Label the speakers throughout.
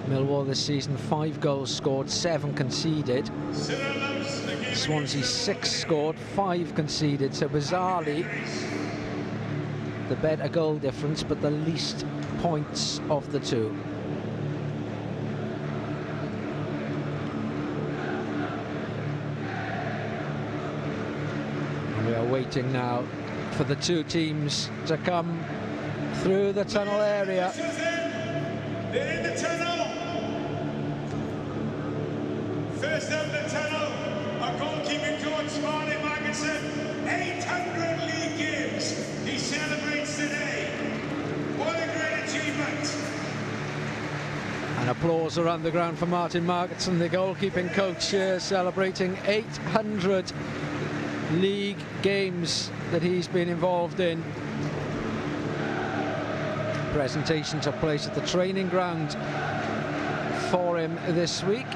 Speaker 1: Millwall this season, 5 goals scored, 7 conceded. Swansea 6 scored, 5 conceded. So bizarrely, the better goal difference, but the least points of the two. And we are waiting now for the two teams to come through the tunnel area.
Speaker 2: They're in the tunnel. First up the tunnel, our goalkeeping coach, Martin Markinson, 800 league games he celebrates today. What a great achievement.
Speaker 1: And applause around the ground for Martin Markinson, the goalkeeping coach here, celebrating 800 league games that he's been involved in. Presentation took place at the training ground for him this week.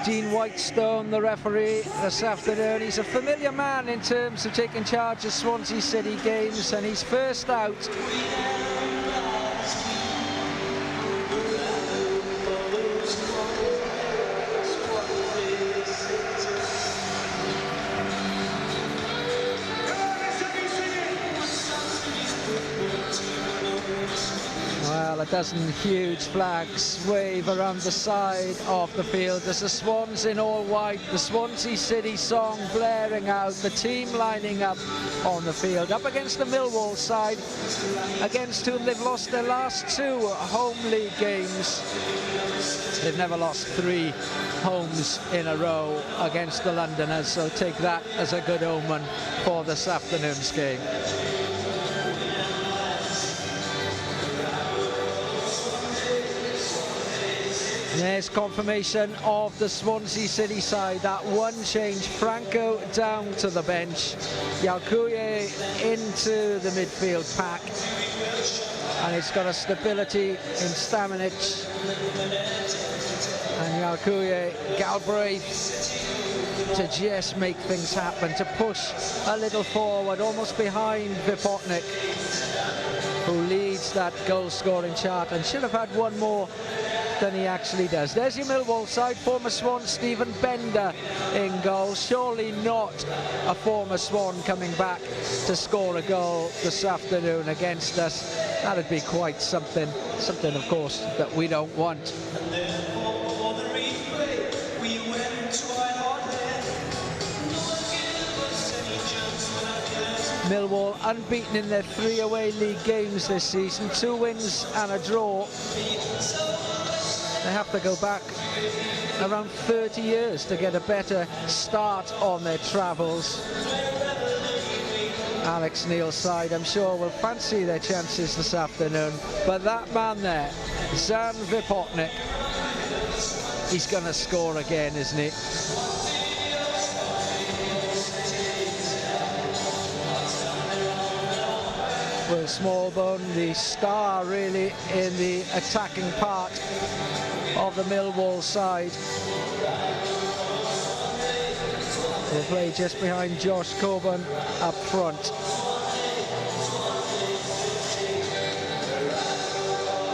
Speaker 1: Dean Whitestone, the referee this afternoon. He's a familiar man in terms of taking charge of Swansea City games, and he's first out. Well, a dozen huge flags wave around the side of the field. There's the Swans in all white, the Swansea City song blaring out, the team lining up on the field, up against the Millwall side, against whom they've lost their last 2 home league games. They've never lost 3 homes in a row against the Londoners, so take that as a good omen for this afternoon's game. There's confirmation of the Swansea City side. That one change, Franco down to the bench, Yalkuye into the midfield pack, and it's got a stability in Stamenic and Yalkuye, Galbraith to just make things happen, to push a little forward, almost behind Vipotnik, who leads that goal-scoring chart and should have had one more than he actually does. There's your Millwall side, former Swan Stephen Bender in goal. Surely not a former Swan coming back to score a goal this afternoon against us. That'd be quite something, of course, that we don't want. Millwall unbeaten in their 3 away league games this season, 2 wins and a draw. They have to go back around 30 years to get a better start on their travels. Alex Neil's side, I'm sure, will fancy their chances this afternoon. But that man there, Zan Vipotnik, he's going to score again, isn't he? Will Smallbone, the star really in the attacking part of the Millwall side, will play just behind Josh Coburn up front.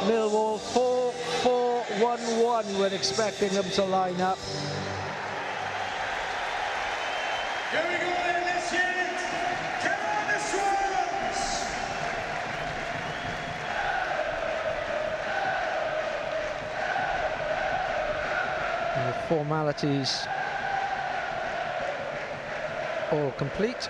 Speaker 1: Millwall 4-4-1-1, we're expecting them to line up.
Speaker 2: Here we go then, let's hear it. Come on, the Swans!
Speaker 1: And the formalities all complete.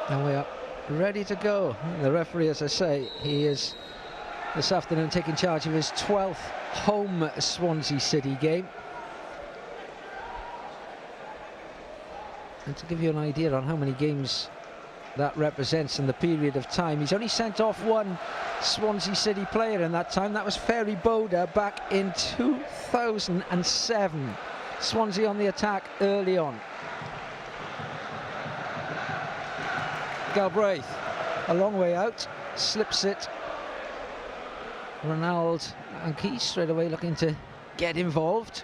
Speaker 1: And we are ready to go. The referee, as I say, he is this afternoon taking charge of his 12th home Swansea City game. And to give you an idea on how many games that represents in the period of time, he's only sent off 1 Swansea City player in that time. That was Ferry Boda back in 2007. Swansea on the attack early on. Galbraith, a long way out, slips it Ronald and Keys straight away looking to get involved.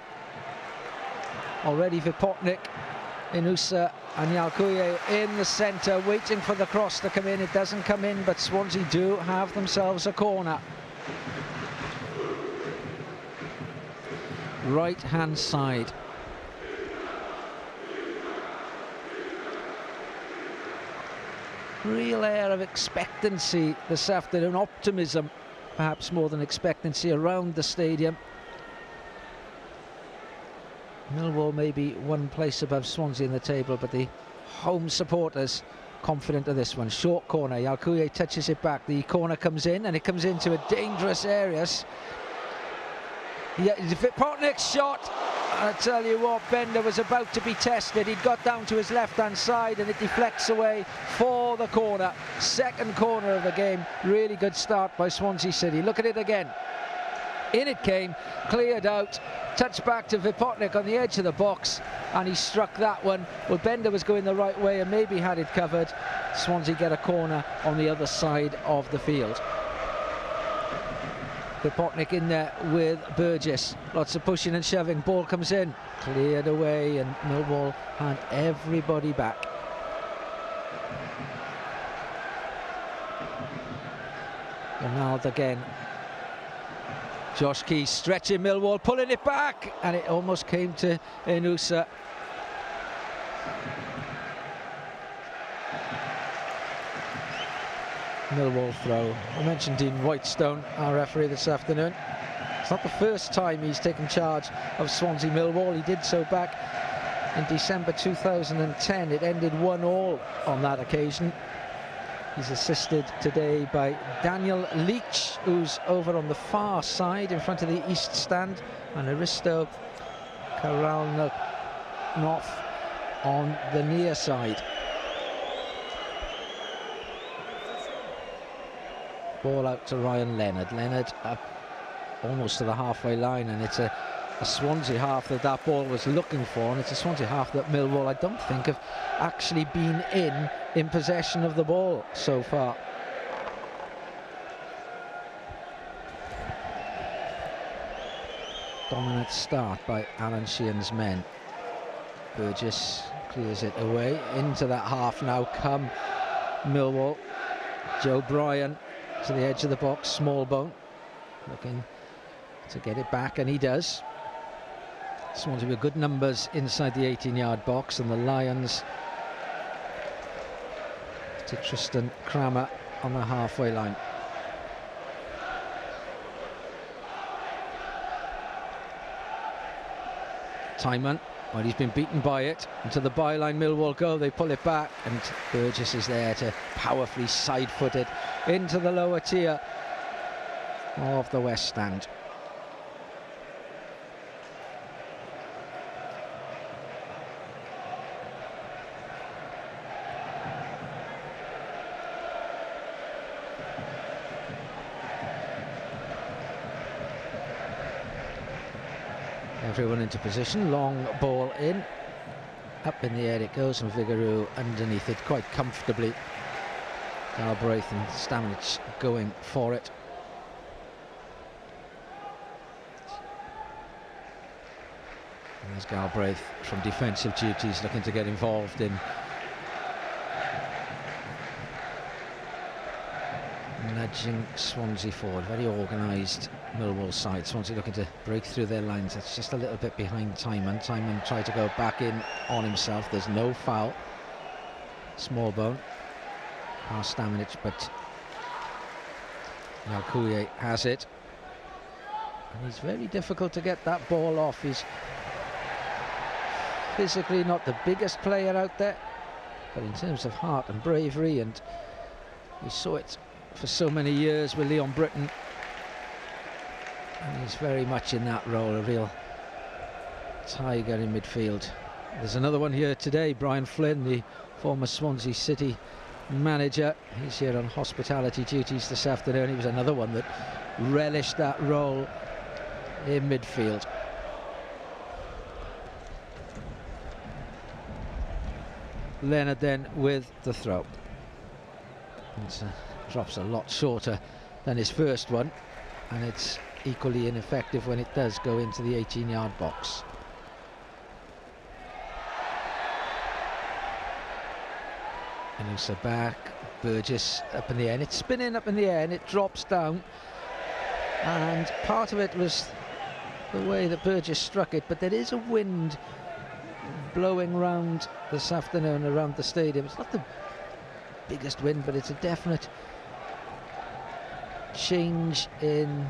Speaker 1: Already Vipotnik, Inusa and Yalkuye in the centre, waiting for the cross to come in. It doesn't come in, but Swansea do have themselves a corner. Right-hand side. Real air of expectancy this afternoon, optimism perhaps more than expectancy around the stadium. Millwall maybe one place above Swansea in the table, but the home supporters confident of this one. Short corner, Yalkuye touches it back, the corner comes in and it comes into a dangerous area. Yeah, Vipotnik's shot, I tell you what, Bender was about to be tested. He'd got down to his left-hand side and it deflects away for the corner. Second corner of the game. Really good start by Swansea City. Look at it again. In it came, cleared out, touched back to Vipotnik on the edge of the box, and he struck that one. Well, Bender was going the right way and maybe had it covered. Swansea get a corner on the other side of the field. Vipotnik in there with Burgess. Lots of pushing and shoving. Ball comes in, cleared away, and Millwall had everybody back. Ronald again. Josh Keys stretching Millwall, pulling it back, and it almost came to Inusa. Millwall throw. I mentioned Dean Whitestone, our referee this afternoon. It's not the first time he's taken charge of Swansea Millwall. He did so back in December 2010. It ended 1-1 on that occasion. He's assisted today by Daniel Leach, who's over on the far side in front of the east stand, and Aristo Karalnov on the near side. Ball out to Ryan Leonard. Leonard up almost to the halfway line, and it's a Swansea half that ball was looking for, and it's a Swansea half that Millwall, I don't think, have actually been in possession of the ball so far. Dominant start by Alan Sheehan's men. Burgess clears it away into that half. Now come Millwall. Joe Bryan to the edge of the box. Smallbone looking to get it back, and he does. Swansea with good numbers inside the 18-yard box, and the Lions to Tristan Kramer on the halfway line. Timon, well, he's been beaten by it. Into the byline Millwall go, they pull it back, and Burgess is there to powerfully side-footed into the lower tier of the West Stand. Everyone into position, long ball in, up in the air it goes, and Vigouroux underneath it quite comfortably. Galbraith and Stamenic going for it. And there's Galbraith from defensive duties looking to get involved in nudging Swansea forward. Very organised Millwall side. Swansea looking to break through their lines. That's just a little bit behind Timon. Timon tried to go back in on himself. There's no foul. Smallbone past Stamenic, but Yalkuye has it. And he's very difficult to get that ball off. He's physically not the biggest player out there, but in terms of heart and bravery, and we saw it for so many years with Leon Britton, and he's very much in that role, a real tiger in midfield. There's another one here today, Brian Flynn, the former Swansea City manager. He's here on hospitality duties this afternoon. He was another one that relished that role in midfield. Leonard then with the throw. It drops a lot shorter than his first one. and it's equally ineffective when it does go into the 18-yard box. Anusa back, Burgess up in the air, and it's spinning up in the air and it drops down, and part of it was the way that Burgess struck it, but there is a wind blowing round this afternoon around the stadium. It's not the biggest wind, but it's a definite change in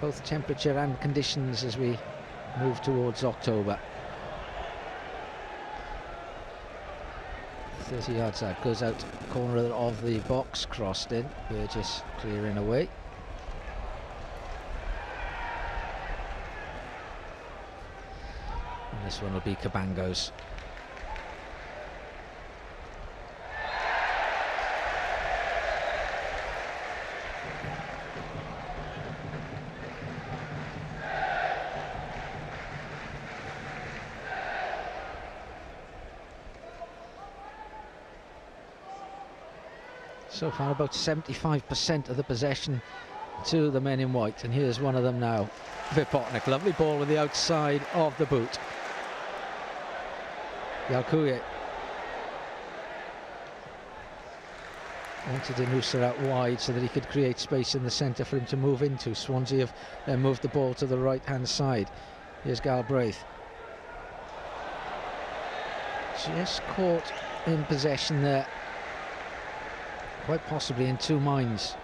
Speaker 1: both temperature and conditions as we move towards October. 30 yards out, goes out corner of the box, crossed in, Burgess clearing away. And this one will be Cabango's. So far about 75% of the possession to the men in white, and here's one of them now. Vipotnik, lovely ball with the outside of the boot. Yalkuye wanted Anusa out wide so that he could create space in the centre for him to move into. Swansea have then moved the ball to the right hand side. Here's Galbraith, just caught in possession there, quite possibly in two minds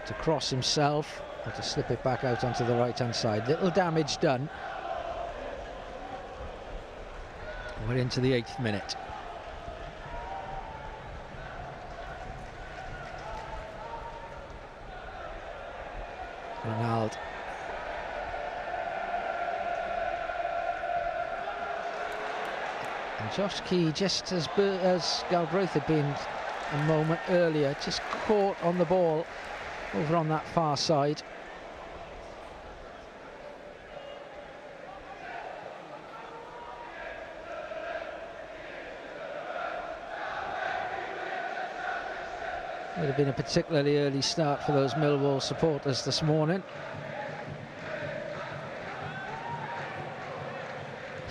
Speaker 1: to cross himself or to slip it back out onto the right hand side. Little damage done. We're into the 8th minute. Ronald. And Josh Key, just as Galbraith had been a moment earlier, just caught on the ball over on that far side. It would have been a particularly early start for those Millwall supporters this morning.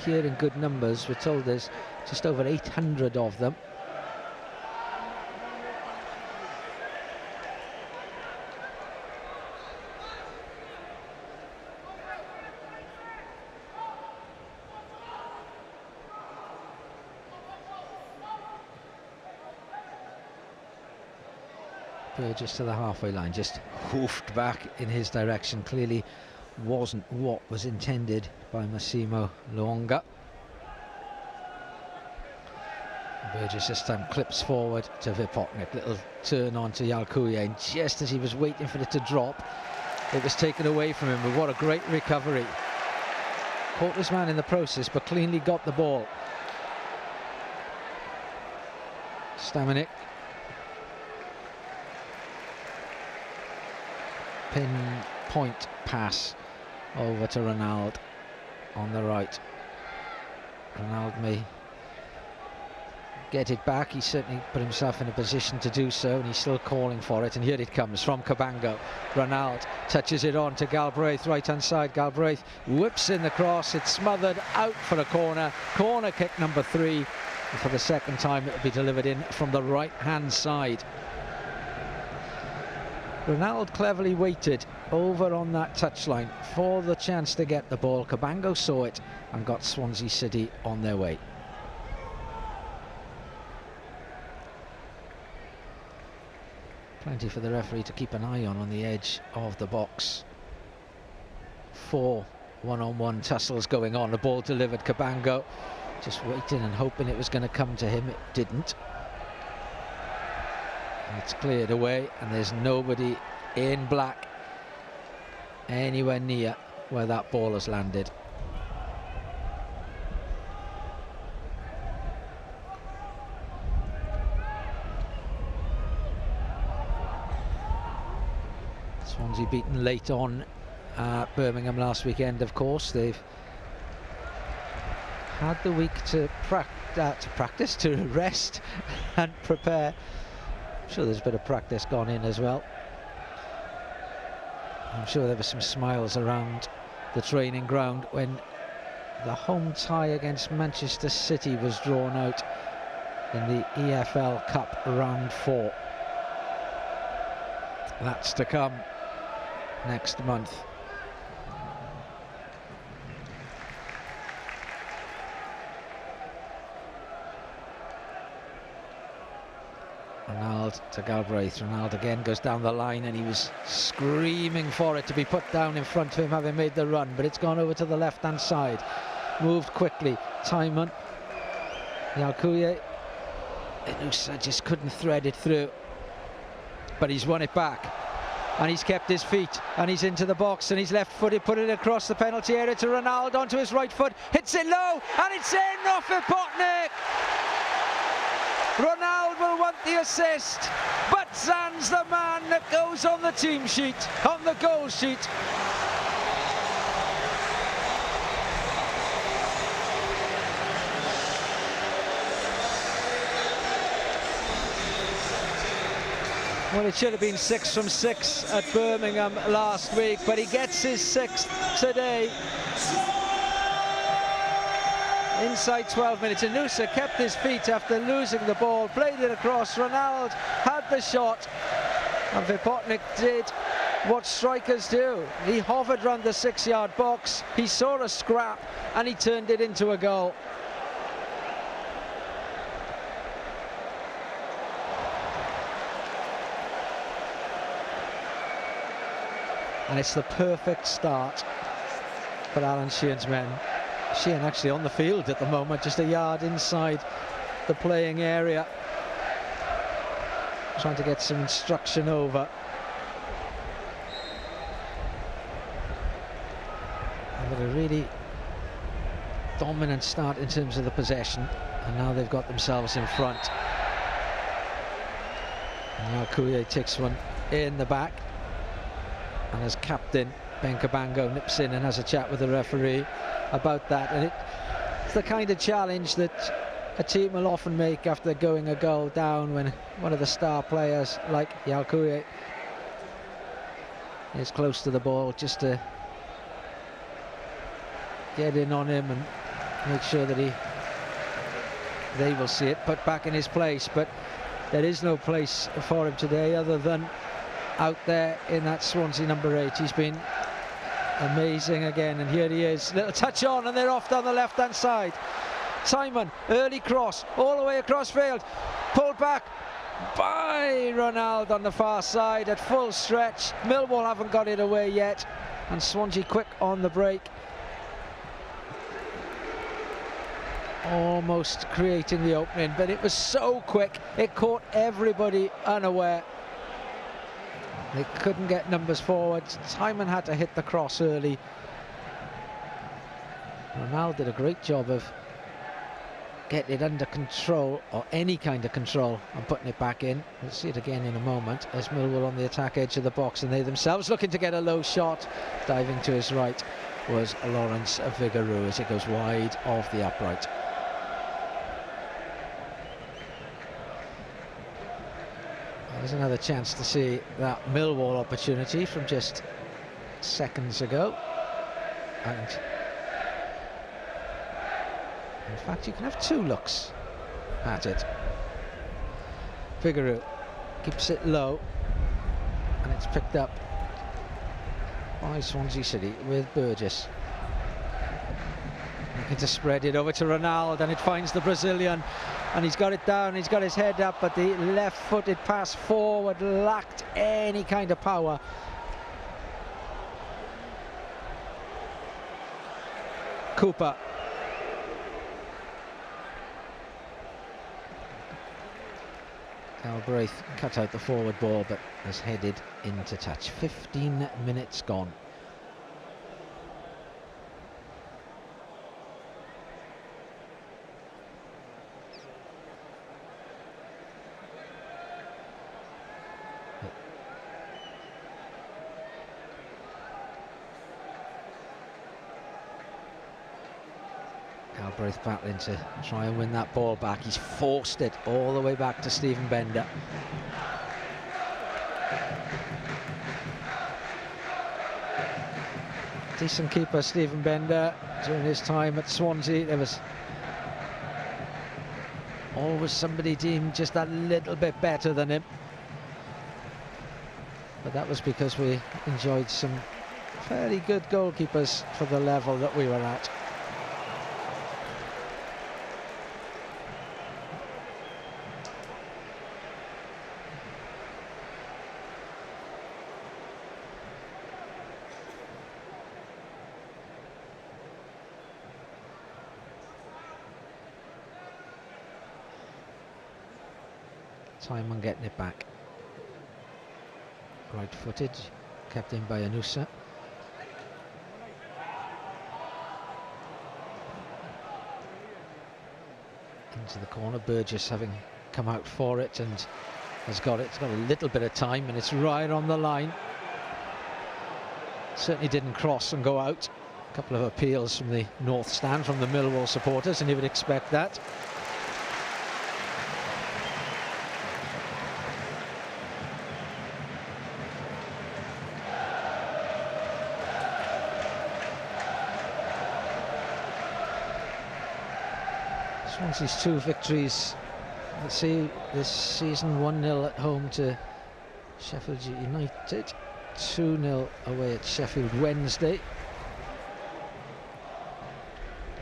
Speaker 1: Here in good numbers, we're told there's just over 800 of them. Burgess to the halfway line, just hoofed back in his direction. Clearly wasn't what was intended by Massimo Luonga. Burgess this time clips forward to Vipotnik, little turn on to Yalkuye, and just as he was waiting for it to drop, it was taken away from him. But what a great recovery. Caught his man in the process, but cleanly got the ball. Stamanik. Pinpoint pass over to Ronald on the right. Ronald may get it back. He certainly put himself in a position to do so, and he's still calling for it. And here it comes from Cabango. Ronald touches it on to Galbraith, right hand side. Galbraith whips in the cross. It's smothered out for a corner. Corner kick number 3. And for the second time it will be delivered in from the right hand side. Ronald cleverly waited over on that touchline for the chance to get the ball. Cabango saw it and got Swansea City on their way. Plenty for the referee to keep an eye on the edge of the box. 4 one-on-one tussles going on. The ball delivered. Cabango just waiting and hoping it was going to come to him. It didn't. It's cleared away, and there's nobody in black anywhere near where that ball has landed. Swansea beaten late on Birmingham last weekend, of course. They've had the week to practice, to rest and prepare. I'm sure there's a bit of practice gone in as well. I'm sure there were some smiles around the training ground when the home tie against Manchester City was drawn out in the EFL Cup round 4. That's to come next month. Ronald to Galbraith. Ronald again goes down the line, and he was screaming for it to be put down in front of him, having made the run, but it's gone over to the left hand side. Moved quickly. Timon. Yalkuye. Inusa just couldn't thread it through, but he's won it back, and he's kept his feet, and he's into the box, and he's left-footed, put it across the penalty area to Ronald onto his right foot, hits it low, and it's in off Vipotnik. Ronald will want the assist, but Zan's the man that goes on the team sheet, on the goal sheet. Well, it should have been 6 from 6 at Birmingham last week, but he gets his 6th today. Inside 12 minutes, Inusa kept his feet after losing the ball, played it across. Ronald had the shot, and Vipotnik did what strikers do. He hovered round the 6-yard box, he saw a scrap, and he turned it into a goal. And it's the perfect start for Alan Sheehan's men. Sheehan actually on the field at the moment, just a yard inside the playing area, trying to get some instruction over. But a really dominant start in terms of the possession, and now they've got themselves in front. And now Kuye takes one in the back, and as captain, Ben Cabango nips in and has a chat with the referee about that. And it's the kind of challenge that a team will often make after going a goal down, when one of the star players like Yalkuye is close to the ball, just to get in on him and make sure that they will see it put back in his place. But there is no place for him today other than out there in that Swansea number 8. He's been amazing again, and here he is, little touch on, and they're off down the left hand side. Simon, early cross all the way across field, pulled back by Ronald on the far side at full stretch. Millwall haven't got it away yet, and Swansea quick on the break, almost creating the opening, but it was so quick it caught everybody unaware. They couldn't get numbers forward. Simon had to hit the cross early. Ronald did a great job of getting it under control, or any kind of control, and putting it back in. We'll see it again in a moment as Millwall on the attack edge of the box, and they themselves looking to get a low shot. Diving to his right was Lawrence Vigarou as it goes wide of the upright. There's another chance to see that Millwall opportunity from just seconds ago, and in fact you can have 2 looks at it. Vigarou keeps it low, and it's picked up by Swansea City with Burgess. Looking to spread it over to Ronald, and it finds the Brazilian, and he's got it down, he's got his head up, but the left-footed pass forward lacked any kind of power. Cooper. Galbraith cut out the forward ball, but has headed into touch. 15 minutes gone. Galbraith battling to try and win that ball back. He's forced it all the way back to Stephen Bender. decent keeper, Stephen Bender, during his time at Swansea. There was always somebody deemed just a little bit better than him. But that was because we enjoyed some fairly good goalkeepers for the level that we were at. Time on getting it back. Right footed, kept in by Anusa. Into the corner, Burgess having come out for it and has got it. It's got a little bit of time and it's right on the line. Certainly didn't cross and go out. A couple of appeals from the north stand from the Millwall supporters, and you would expect that. Swansea's 2 victories this season, 1-0 at home to Sheffield United, 2-0 away at Sheffield Wednesday.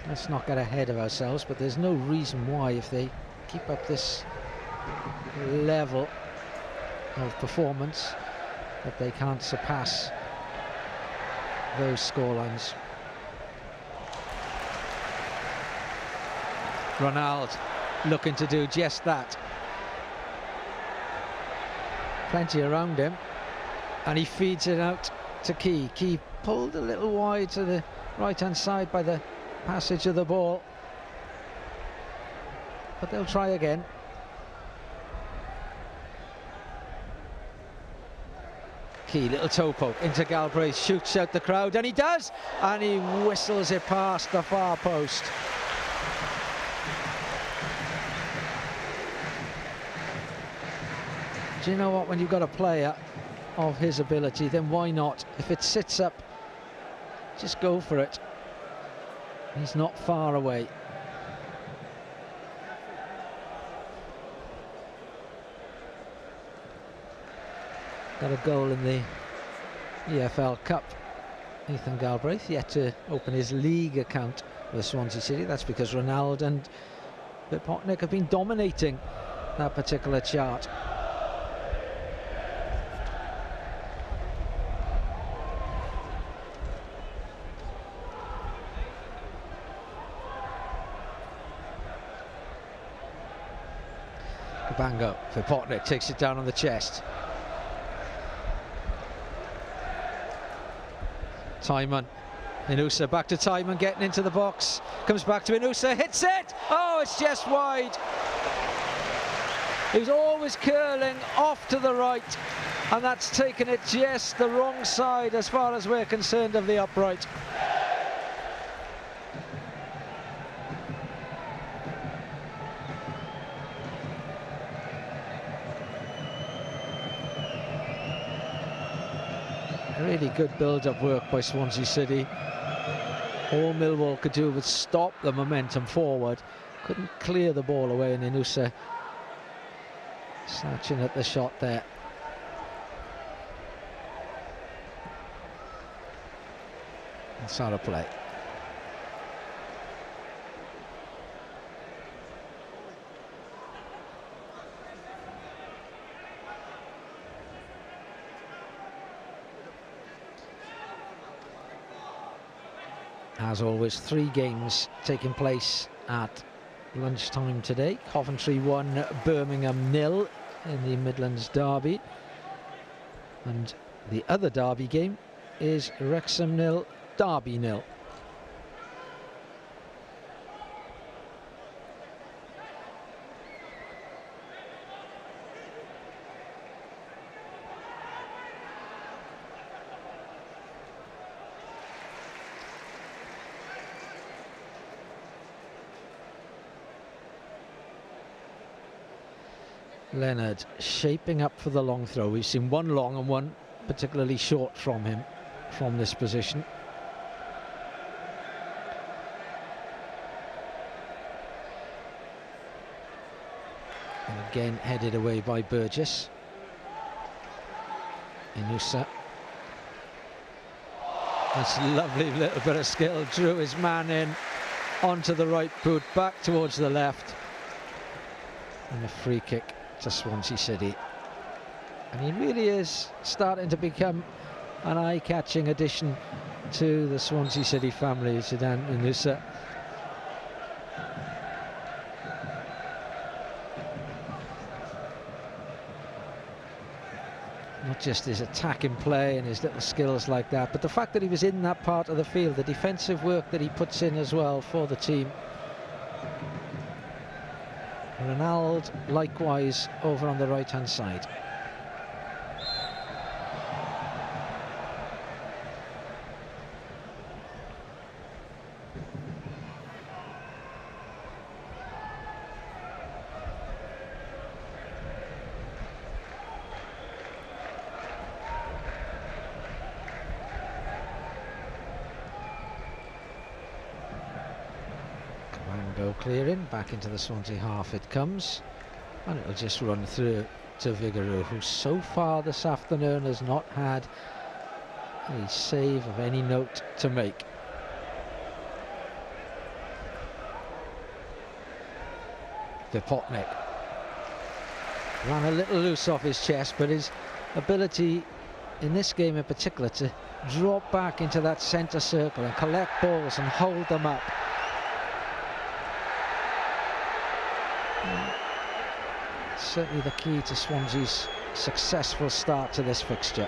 Speaker 1: Let's not get ahead of ourselves, but there's no reason why, if they keep up this level of performance, that they can't surpass those scorelines. Ronald looking to do just that. Plenty around him, and he feeds it out to Key. Key pulled a little wide to the right-hand side by the passage of the ball, but they'll try again. Key, little toe poke into Galbraith, shoots out the crowd, and he does, and he whistles it past the far post. Do you know what, when you've got a player of his ability, then why not? If it sits up, just go for it. He's not far away. Got a goal in the EFL Cup. Ethan Galbraith yet to open his league account with Swansea City. That's because Ronaldo and Potnick have been dominating that particular chart. Bango for Potnick, takes it down on the chest. Timon, Inusa back to Timon, getting into the box, comes back to Inusa, hits it! Oh, it's just wide. He was always curling off to the right, and that's taken it just the wrong side as far as we're concerned of the upright. Really good build-up work by Swansea City. All Millwall could do was stop the momentum forward. Couldn't clear the ball away, and Inusa snatching at the shot there. That's out of play. As always, 3 games taking place at lunchtime today. Coventry 1, Birmingham 0 in the Midlands derby. And the other derby game is Wrexham 0, Derby 0. Leonard shaping up for the long throw. We've seen one long and one particularly short from him from this position. And again headed away by Burgess. Inusa. That's a lovely little bit of skill. Drew his man in onto the right boot, back towards the left. And a free kick to Swansea City. And he really is starting to become an eye-catching addition to the Swansea City family, Zidane Inusa. Not just his attacking play and his little skills like that, but the fact that he was in that part of the field, the defensive work that he puts in as well for the team. Ronald likewise over on the right-hand side. Clearing back into the Swansea half it comes, and it'll just run through to Vigouroux, who so far this afternoon has not had a save of any note to make. Vipotnik ran a little loose off his chest, but his ability in this game in particular to drop back into that centre circle and collect balls and hold them up. Certainly the key to Swansea's successful start to this fixture.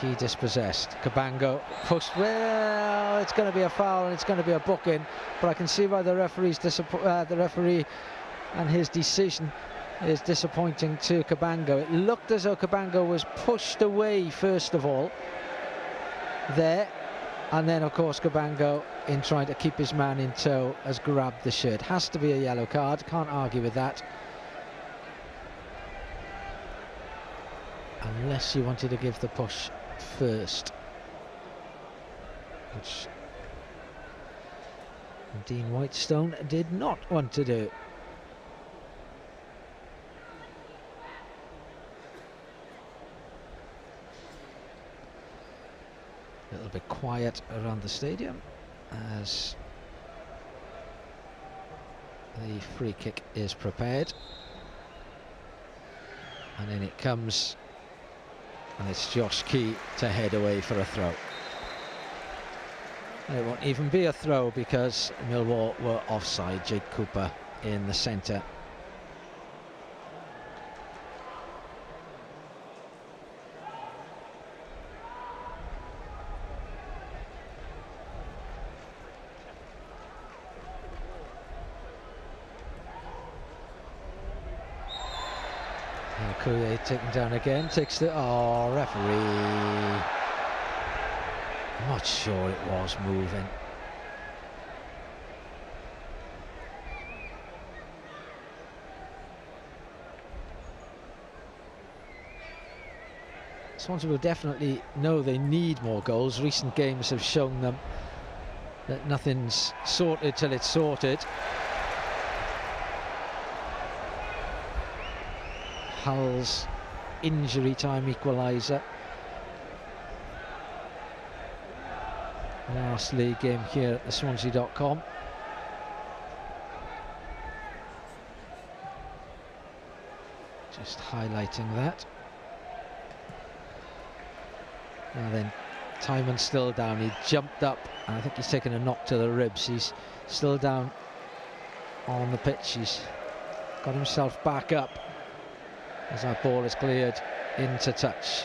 Speaker 1: Key dispossessed. Cabango pushed. Well, it's going to be a foul and it's going to be a booking, but I can see why the referee and his decision is disappointing to Cabango. It looked as though Cabango was pushed away first of all there. And then, of course, Cabango, in trying to keep his man in tow, has grabbed the shirt. Has to be a yellow card. Can't argue with that. Unless you wanted to give the push first. Which Dean Whitestone did not want to do. A little bit quiet around the stadium as the free kick is prepared, and in it comes, and it's Josh Key to head away for a throw. And it won't even be a throw because Millwall were offside. Jake Cooper in the centre. Coulier taken down again, takes the... Oh, referee. I'm not sure it was moving. Swansea will definitely know they need more goals. Recent games have shown them that nothing's sorted till it's sorted. Hull's injury time equaliser. Last league game here at the Swansea.com. Just highlighting that. Now then, Tymon's still down. He jumped up, and I think he's taken a knock to the ribs. He's still down on the pitch. He's got himself back up as that ball is cleared into touch.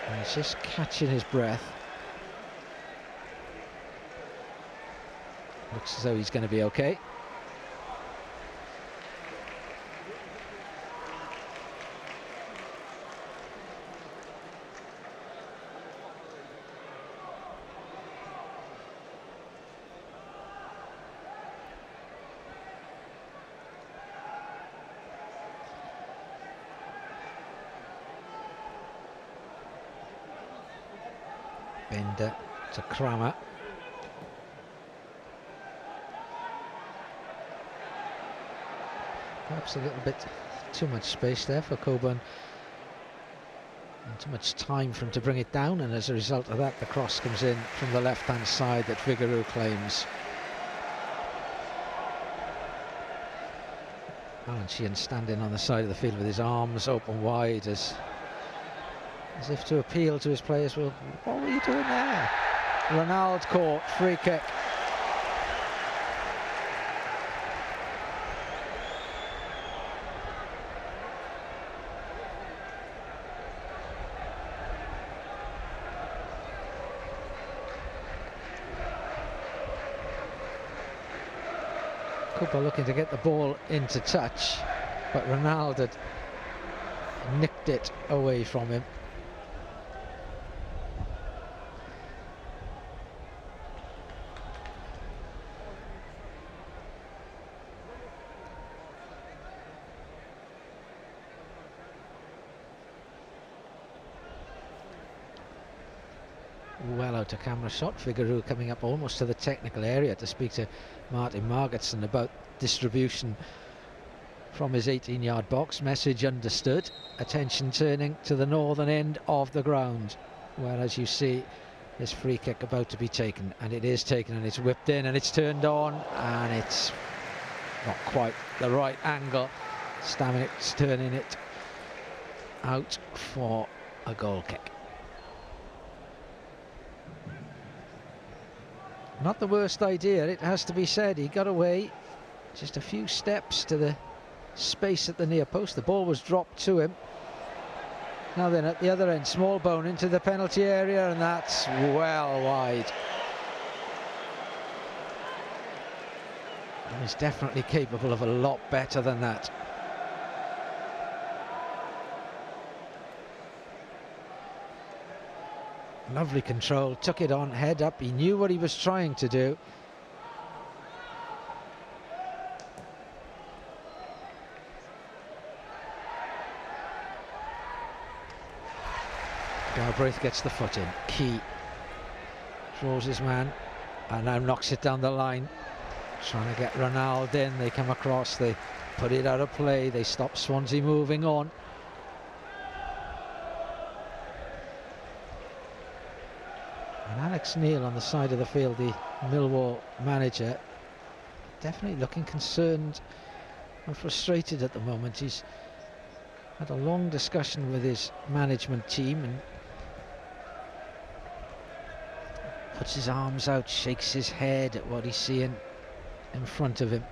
Speaker 1: And he's just catching his breath. Looks as though he's going to be okay. Bender to Kramer. Perhaps a little bit too much space there for Coburn, and too much time for him to bring it down, and as a result of that the cross comes in from the left hand side that Vigouroux claims. Alan Sheehan standing on the side of the field with his arms open wide as if to appeal to his players. Well, what were you doing there? Ronald caught, free kick. Cooper looking to get the ball into touch, but Ronald had nicked it away from him. Well out of camera shot, Vigouroux coming up almost to the technical area to speak to Martin Margetson about distribution from his 18-yard box. Message understood. Attention turning to the northern end of the ground, where, as you see, this free kick about to be taken, and it is taken, and it's whipped in, and it's turned on, and it's not quite the right angle. Staminix turning it out for a goal kick. Not the worst idea, it has to be said. He got away just a few steps to the space at the near post. The ball was dropped to him. Now then, at the other end, Smallbone into the penalty area, and that's well wide. And he's definitely capable of a lot better than that. Lovely control, took it on, head up. He knew what he was trying to do. Galbraith gets the foot in. Key draws his man and now knocks it down the line, trying to get Ronald in. They come across, they put it out of play, they stop Swansea moving on. And Alex Neil on the side of the field, the Millwall manager, definitely looking concerned and frustrated at the moment. He's had a long discussion with his management team and puts his arms out, shakes his head at what he's seeing in front of him.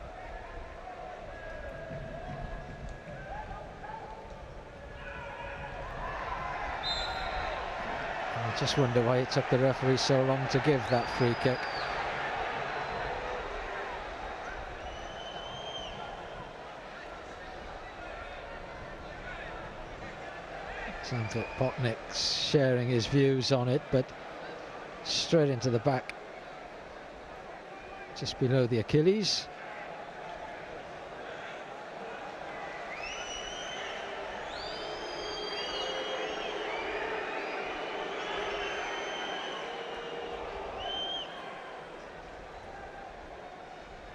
Speaker 1: I just wonder why it took the referee so long to give that free kick. Sounds like Botnick's sharing his views on it, but straight into the back, just below the Achilles.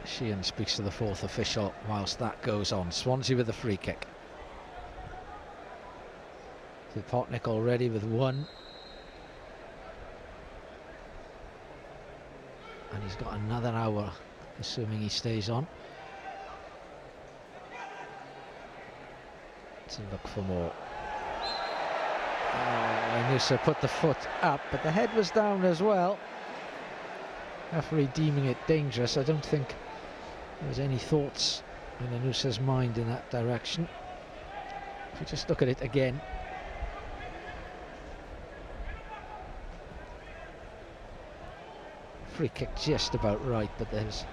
Speaker 1: Sheehan speaks to the fourth official whilst that goes on. Swansea with the free kick. So Potnick already with one. And he's got another hour, assuming he stays on, to look for more. Inusa put the foot up, but the head was down as well. Referee deeming it dangerous. I don't think there was any thoughts in Inusa's mind in that direction. If we just look at it again, free kick just about right, but there's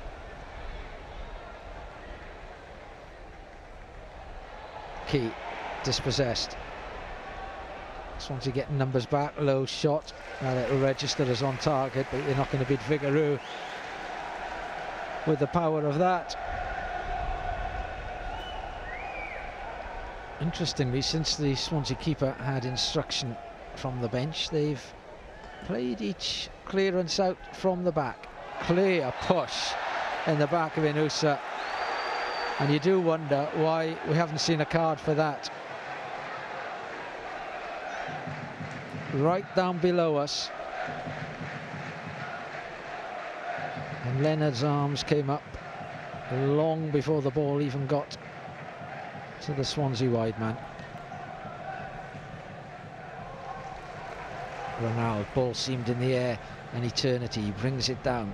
Speaker 1: Key dispossessed. Swansea getting numbers back, low shot, and it'll register as on target, but you're not going to beat Vigouroux with the power of that. Interestingly, since the Swansea keeper had instruction from the bench, they've played each clearance out from the back. Clear push in the back of Inusa. And you do wonder why we haven't seen a card for that. Right down below us. And Leonard's arms came up long before the ball even got to the Swansea wide man. Ronaldo, ball seemed in the air an eternity, he brings it down.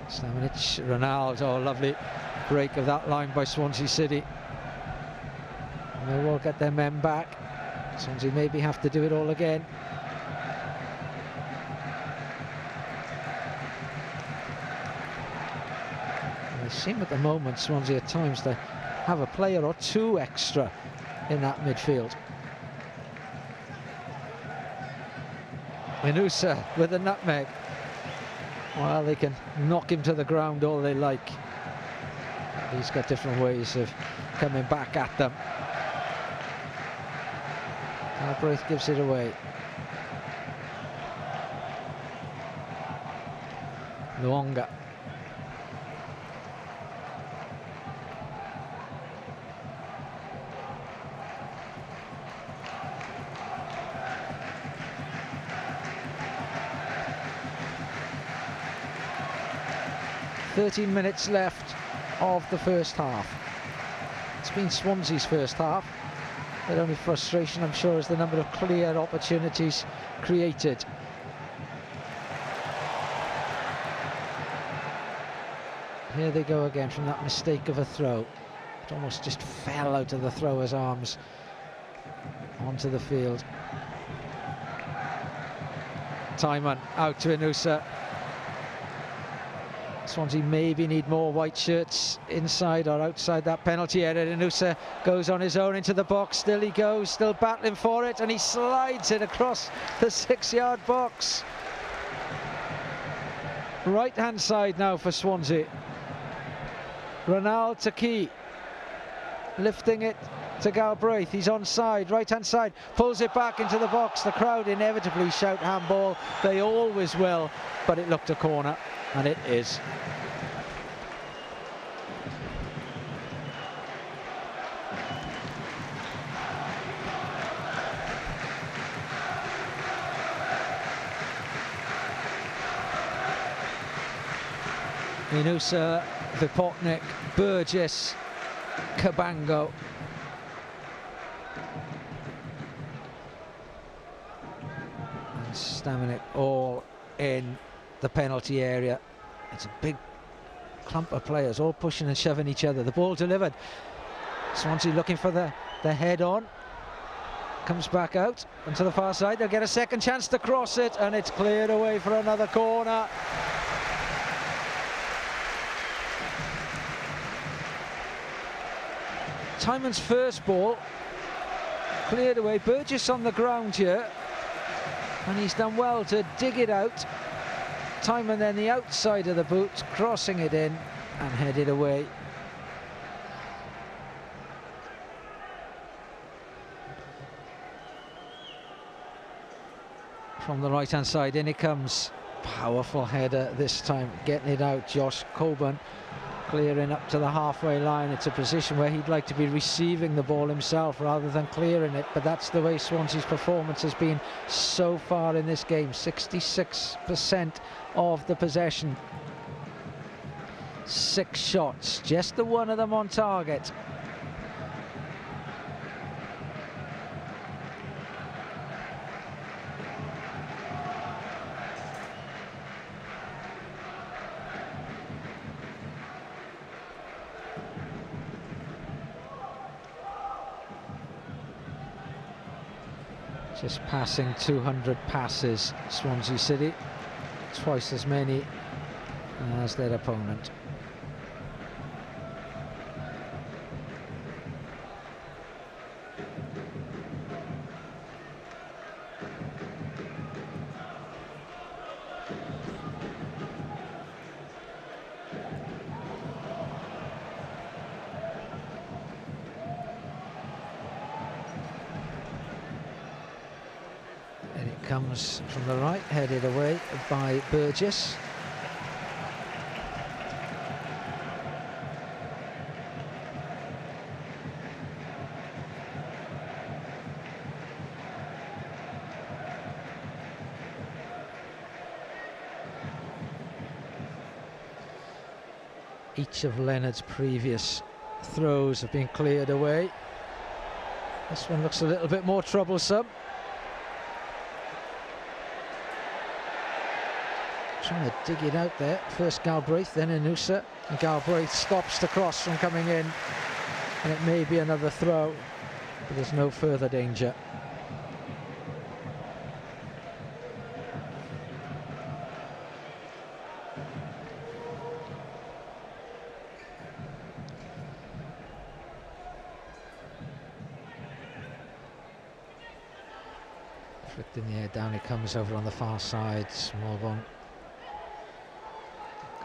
Speaker 1: Stamenic, Ronaldo, oh, lovely break of that line by Swansea City. And they will get their men back. Swansea maybe have to do it all again. And they seem at the moment, Swansea at times, to have a player or two extra in that midfield. Inusa with a nutmeg. Well, they can knock him to the ground all they like. He's got different ways of coming back at them. Galbraith gives it away. Luonga. .13 minutes left of the first half. It's been Swansea's first half. Their only frustration, I'm sure, is the number of clear opportunities created. Here they go again from that mistake of a throw. It almost just fell out of the thrower's arms onto the field. Tymon out to Inusa. Swansea maybe need more white shirts inside or outside that penalty area. Inusa goes on his own into the box. Still he goes, still battling for it, and he slides it across the 6-yard box. Right hand side now for Swansea. Ronaldo to Key, lifting it to Galbraith. He's onside, right hand side, pulls it back into the box. The crowd inevitably shout handball. They always will, but it looked a corner, and it is. Inusa, Vipotnik, Burgess, Cabango. And Stamenic all in the penalty area. It's a big clump of players all pushing and shoving each other. The ball delivered. Swansea looking for the head on. Comes back out and to the far side. They'll get a second chance to cross it, and it's cleared away for another corner. Tymon's first ball cleared away. Burgess on the ground here, and he's done well to dig it out. Tymon then the outside of the boot, crossing it in and headed away. From the right hand side, in it comes. Powerful header this time, getting it out. Josh Coburn clearing up to the halfway line. It's a position where he'd like to be receiving the ball himself rather than clearing it, but that's the way Swansea's performance has been so far in this game. 66% of the possession. 6 shots, just the one of them on target. Just passing 200 passes, Swansea City, twice as many as their opponent. Comes from the right, headed away by Burgess. Each of Leonard's previous throws have been cleared away. This one looks a little bit more troublesome. Trying to dig it out there. First Galbraith, then Inusa. And Galbraith stops the cross from coming in. And it may be another throw, but there's no further danger. Flicked in the air, down it comes over on the far side. Smallbone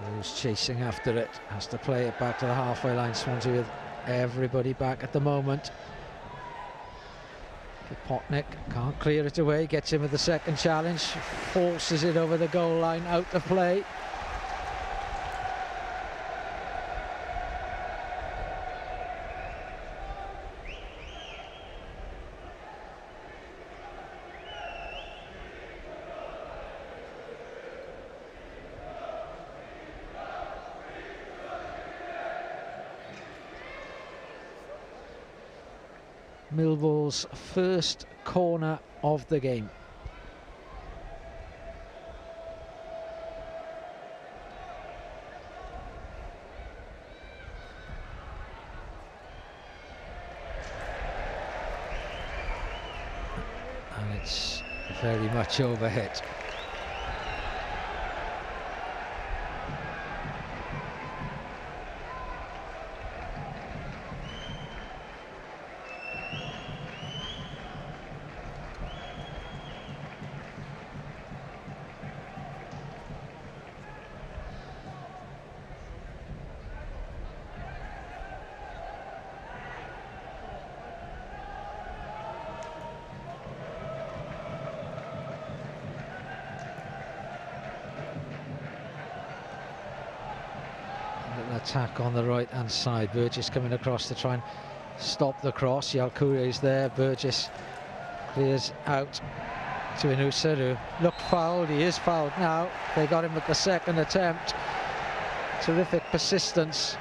Speaker 1: goes chasing after it, has to play it back to the halfway line. Swansea with everybody back at the moment. Potnik can't clear it away, gets in with the second challenge, forces it over the goal line, out of play. Millwall's first corner of the game. And it's very much overhit. Attack on the right hand side. Burgess coming across to try and stop the cross. Yalkouye is there. Burgess clears out to Inusa, who looked fouled. He is fouled now. They got him at the second attempt. Terrific persistence.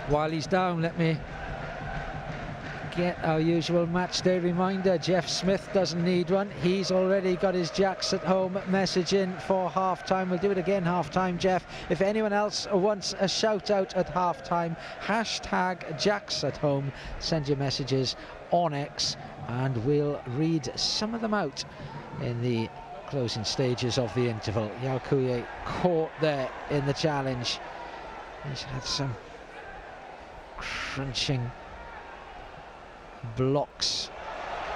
Speaker 1: While he's down, let me get our usual match day reminder. Jeff Smith doesn't need one. He's already got his Jacks at home message in for half-time. We'll do it again half-time, Jeff. If anyone else wants a shout out at half-time, hashtag Jacks at home. Send your messages on X and we'll read some of them out in the closing stages of the interval. Yalkouye caught there in the challenge. He's had some crunching blocks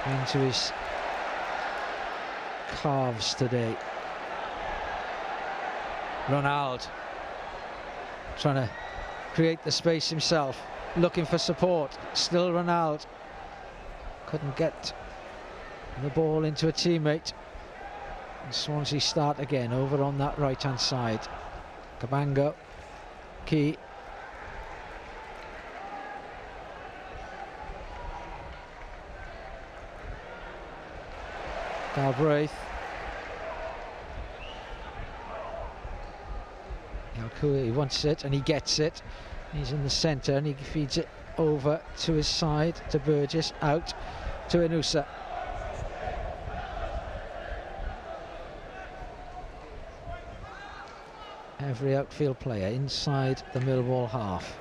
Speaker 1: into his calves today. Ronald trying to create the space himself, looking for support. Still Ronald couldn't get the ball into a teammate. And Swansea start again over on that right hand side. Cabango, Key. Galbraith. Yalkouye wants it and he gets it. He's in the centre and he feeds it over to his side to Burgess, out to Inusa. Every outfield player inside the Millwall half.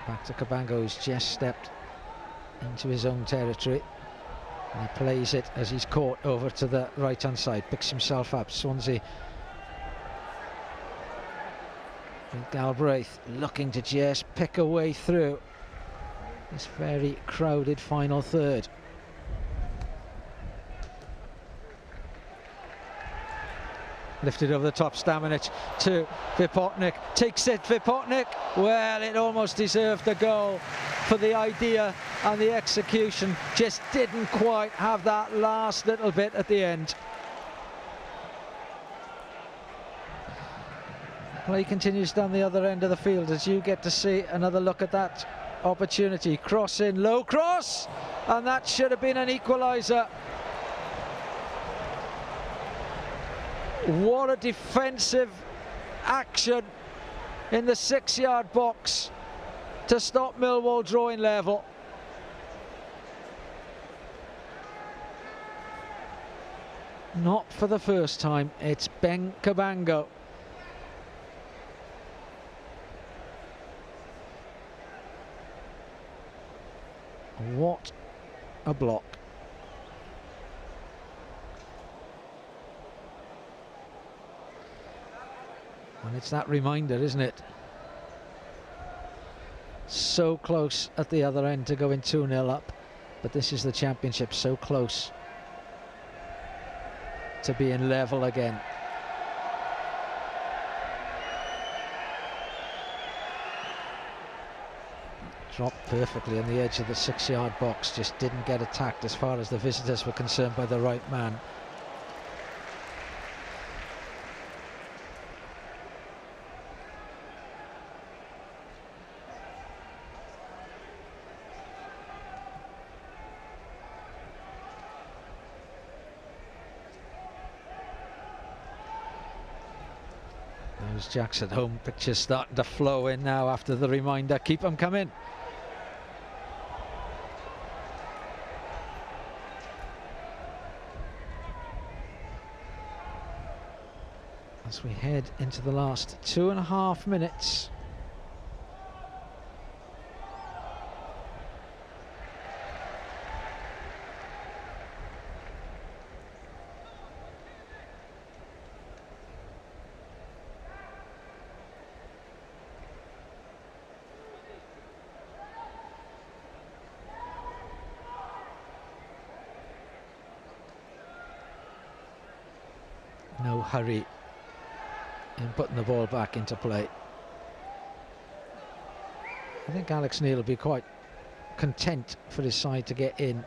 Speaker 1: Back to Cabango, who's just stepped into his own territory, and he plays it as he's caught over to the right hand side, picks himself up. Swansea with Galbraith looking to just pick a way through this very crowded final third. Lifted over the top, Stamenic to Vipotnik, takes it, Vipotnik, well, it almost deserved a goal for the idea, and the execution just didn't quite have that last little bit at the end. Play continues down the other end of the field as you get to see another look at that opportunity. Cross in, low cross, and that should have been an equaliser. What a defensive action in the 6-yard box to stop Millwall drawing level. Not for the first time, it's Ben Cabango. What a block. And it's that reminder, isn't it? So close at the other end to going 2-0 up, but this is the Championship, so close to being level again. Dropped perfectly on the edge of the 6-yard box, just didn't get attacked as far as the visitors were concerned by the right man. There's Jack's at home pictures starting to flow in now after the reminder. Keep them coming. As we head into the last 2.5 minutes. No hurry in putting the ball back into play. I think Alex Neil will be quite content for his side to get in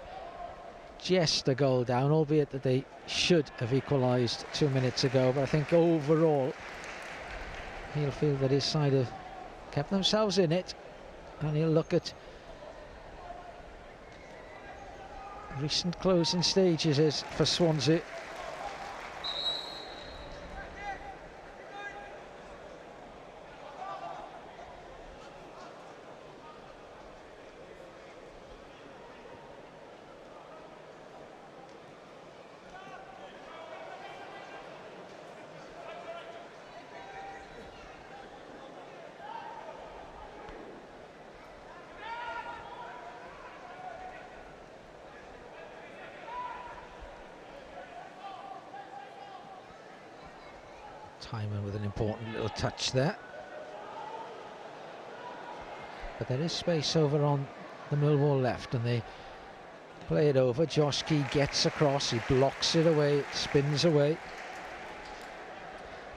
Speaker 1: just a goal down, albeit that they should have equalised 2 minutes ago, but I think overall he'll feel that his side have kept themselves in it, and he'll look at recent closing stages as for Swansea. Timon with an important little touch there. But there is space over on the Millwall left, and they play it over. Josh Key gets across, he blocks it away, it spins away.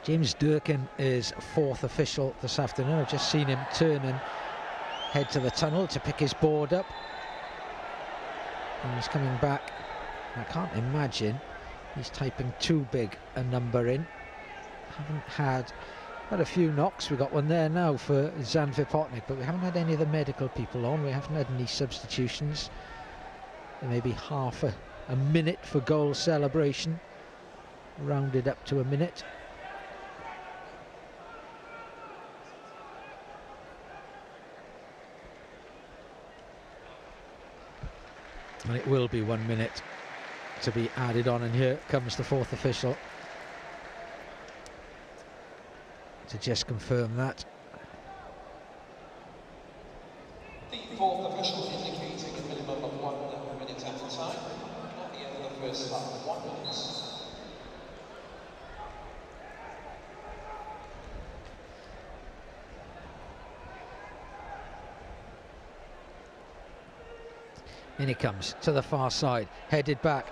Speaker 1: James Durkin is fourth official this afternoon. I've just seen him turn and head to the tunnel to pick his board up. And he's coming back. I can't imagine he's typing too big a number in. Haven't had a few knocks. We got one there now for Zan Vipotnik, but we haven't had any of the medical people on. We haven't had any substitutions. There may be half a minute for goal celebration, rounded up to a minute. And it will be 1 minute to be added on, and here comes the fourth official to just confirm that.
Speaker 3: The fourth official indicating a minimum of 1 minute at a time at the end of the first half. 1 minute.
Speaker 1: In he comes to the far side, headed back,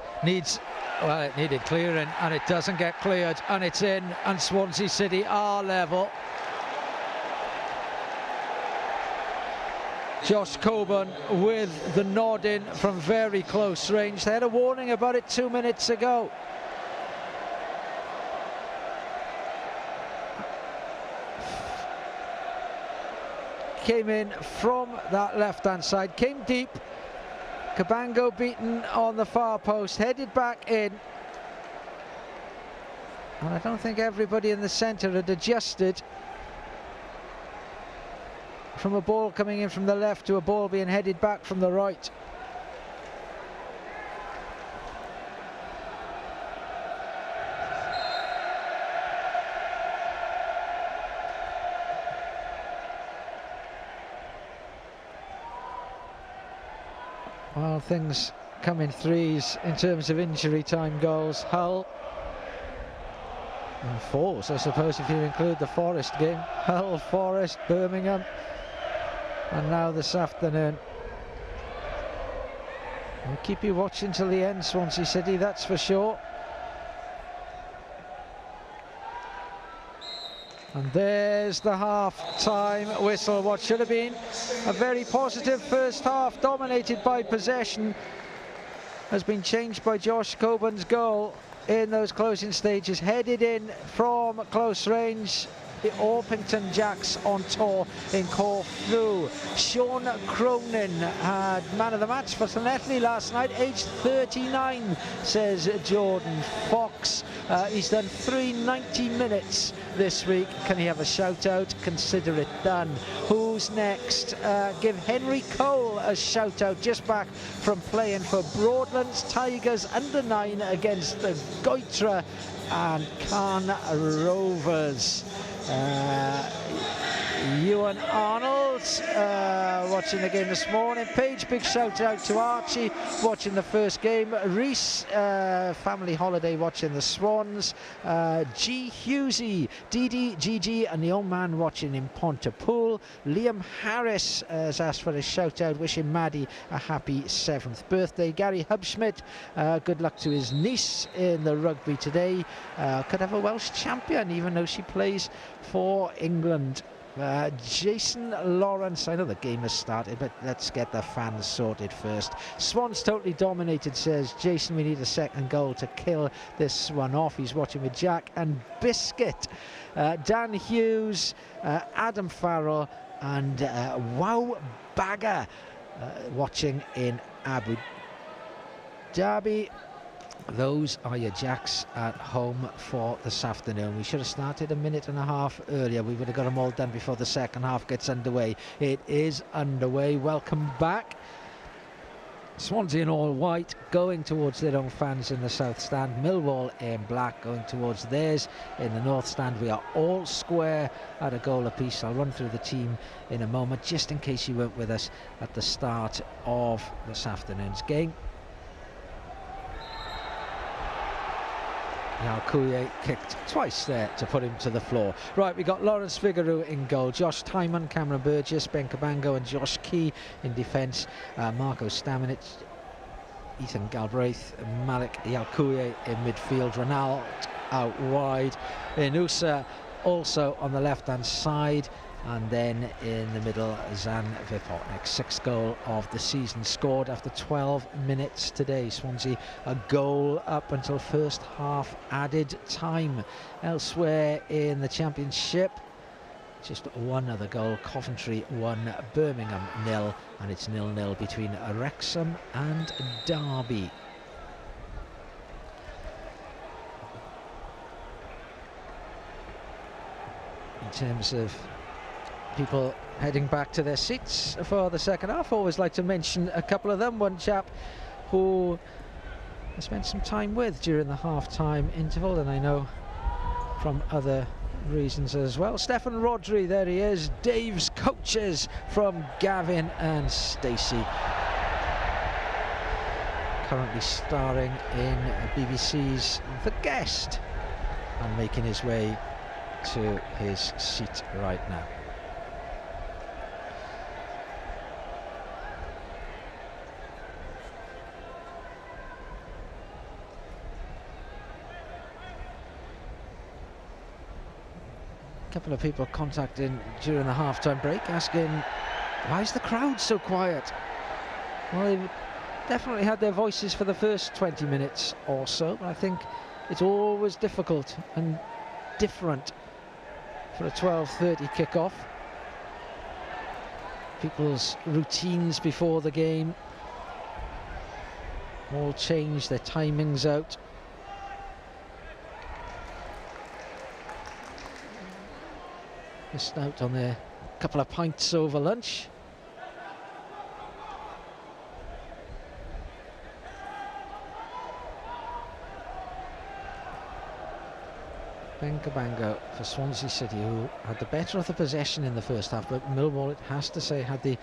Speaker 1: well, it needed clearing, and it doesn't get cleared, and it's in, and Swansea City are level. Josh Coburn with the nod in from very close range. They had a warning about it 2 minutes ago. Came in from that left-hand side, came deep. Cabango beaten on the far post, headed back in. And I don't think everybody in the centre had adjusted from a ball coming in from the left to a ball being headed back from the right. Well, things come in threes in terms of injury time goals. Hull, and fours, I suppose, if you include the Forest game. Hull, Forest, Birmingham, and now this afternoon. We'll keep you watching till the end, Swansea City, that's for sure. And there's the half-time whistle. What should have been a very positive first half, dominated by possession, has been changed by Josh Coburn's goal in those closing stages. Headed in from close range. The Orpington Jacks on tour in Corfu. Sean Cronin had man of the match for Llanelli last night, aged 39, says Jordan Fox. He's done 390 minutes this week. Can he have a shout out? Consider it done. Who's next? Give Henry Cole a shout out, just back from playing for Broadlands Tigers under-9 against the Goitra and Cairn Rovers. Ewan Arnold watching the game this morning. Paige, big shout out to Archie watching the first game. Reese, family holiday watching the Swans. G Hughesy, Didi, Gigi and the old man watching in Pontypool. Liam Harris has asked for a shout out, wishing Maddie a happy 7th birthday. Gary Hubschmidt, good luck to his niece in the rugby today. Could have a Welsh champion even though she plays for England. Jason Lawrence, I know the game has started, but let's get the fans sorted first. Swans totally dominated, says Jason. We need a second goal to kill this one off. He's watching with Jack and Biscuit. Dan Hughes, Adam Farrell and Wow Bagger watching in Abu Dhabi. Those are your Jacks at home for this afternoon. We should have started a minute and a half earlier. We would have got them all done before the second half gets underway. It is underway. Welcome back. Swansea in all white, going towards their own fans in the south stand. Millwall in black, going towards theirs in the north stand. We are all square at a goal apiece. I'll run through the team in a moment, just in case you weren't with us at the start of this afternoon's game. Now Coulier kicked twice there to put him to the floor. Right, we got Lawrence Figueroa in goal, Josh Tyman, Cameron Burgess, Ben Cabango and Josh Key in defence, Marco Stamenic, Ethan Galbraith, Malik Yalkouye in midfield, Ronald out wide, Inusa also on the left hand side, and then in the middle Zan Vipotnik. 6th goal of the season scored after 12 minutes today. Swansea a goal up until first half added time. Elsewhere in the Championship, just one other goal. Coventry 1, Birmingham 0, and it's 0-0 between Wrexham and Derby. In terms of people heading back to their seats for the second half, I always like to mention a couple of them. One chap who I spent some time with during the half-time interval, and I know from other reasons as well. Stefan Rodri, there he is. Dave's coaches from Gavin and Stacey. Currently starring in BBC's The Guest and making his way to his seat right now. Couple of people contacting during the half-time break asking, why is the crowd so quiet? Well, they definitely had their voices for the first 20 minutes or so, but I think it's always difficult and different for a 12:30 kickoff. People's routines before the game all change, their timings out. Missed out on their couple of pints over lunch. Ben Cabango for Swansea City, who had the better of the possession in the first half, but Millwall, it has to say, had the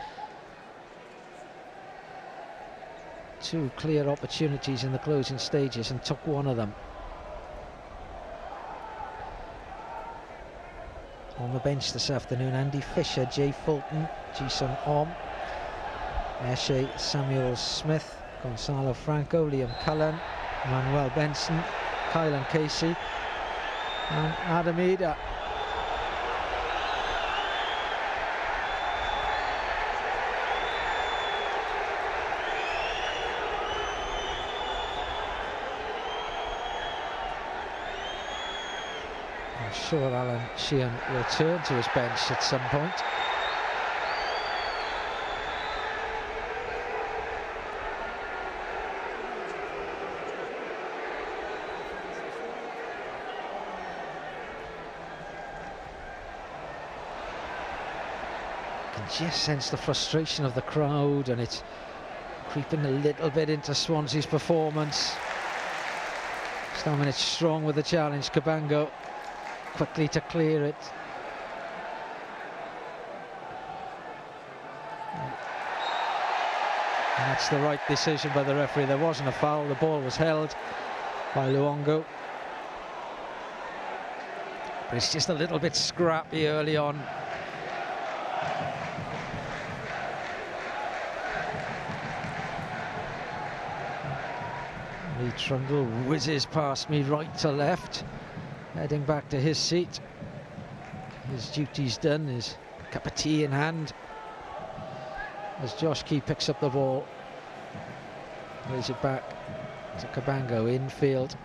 Speaker 1: two clear opportunities in the closing stages and took one of them. On the bench this afternoon, Andy Fisher, Jay Fulton, Jason Om, Eshe Samuel Smith, Gonzalo Franco, Liam Cullen, Manuel Benson, Kylan Casey and Adam Eder. I'm sure Alan Sheehan will turn to his bench at some point. Just sense the frustration of the crowd, and it's creeping a little bit into Swansea's performance. Starting it strong with the challenge. Cabango quickly to clear it. And that's the right decision by the referee. There wasn't a foul, the ball was held by Luongo. But it's just a little bit scrappy early on. Lee Trundle whizzes past me right to left, heading back to his seat. His duty's done, his cup of tea in hand, as Josh Key picks up the ball, lays it back to Cabango, infield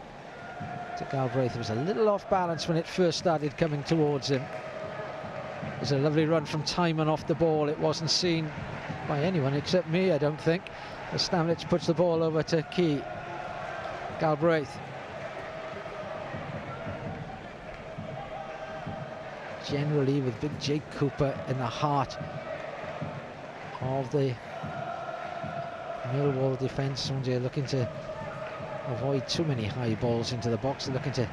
Speaker 1: to Galbraith. It was a little off balance when it first started coming towards him. There's a lovely run from Timon off the ball. It wasn't seen by anyone except me, I don't think, as Stamlich puts the ball over to Key. Galbraith. Generally, with big Jake Cooper in the heart of the Millwall defence, Swansea looking to avoid too many high balls into the box. They're looking to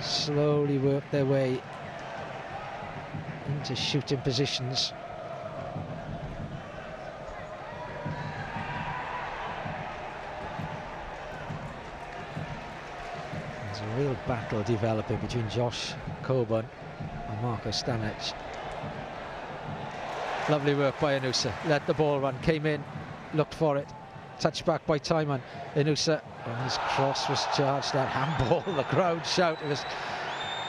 Speaker 1: slowly work their way into shooting positions. A real battle developing between Josh Coburn and Marco Stanic. Lovely work by Inusa. Let the ball run, came in, looked for it. Touched back by Timon. Inusa, and his cross was charged at handball. The crowd shout. It was,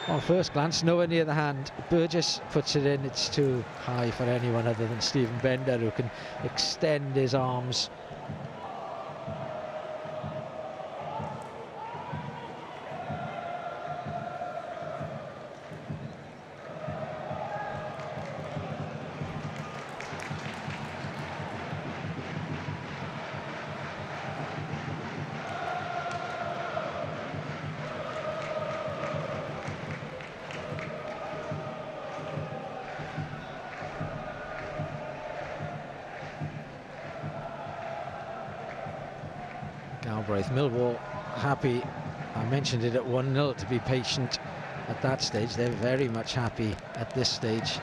Speaker 1: on first glance, nowhere near the hand. Burgess puts it in. It's too high for anyone other than Stephen Bender, who can extend his arms. Millwall happy. I mentioned it at 1-0 to be patient at that stage. They're very much happy at this stage.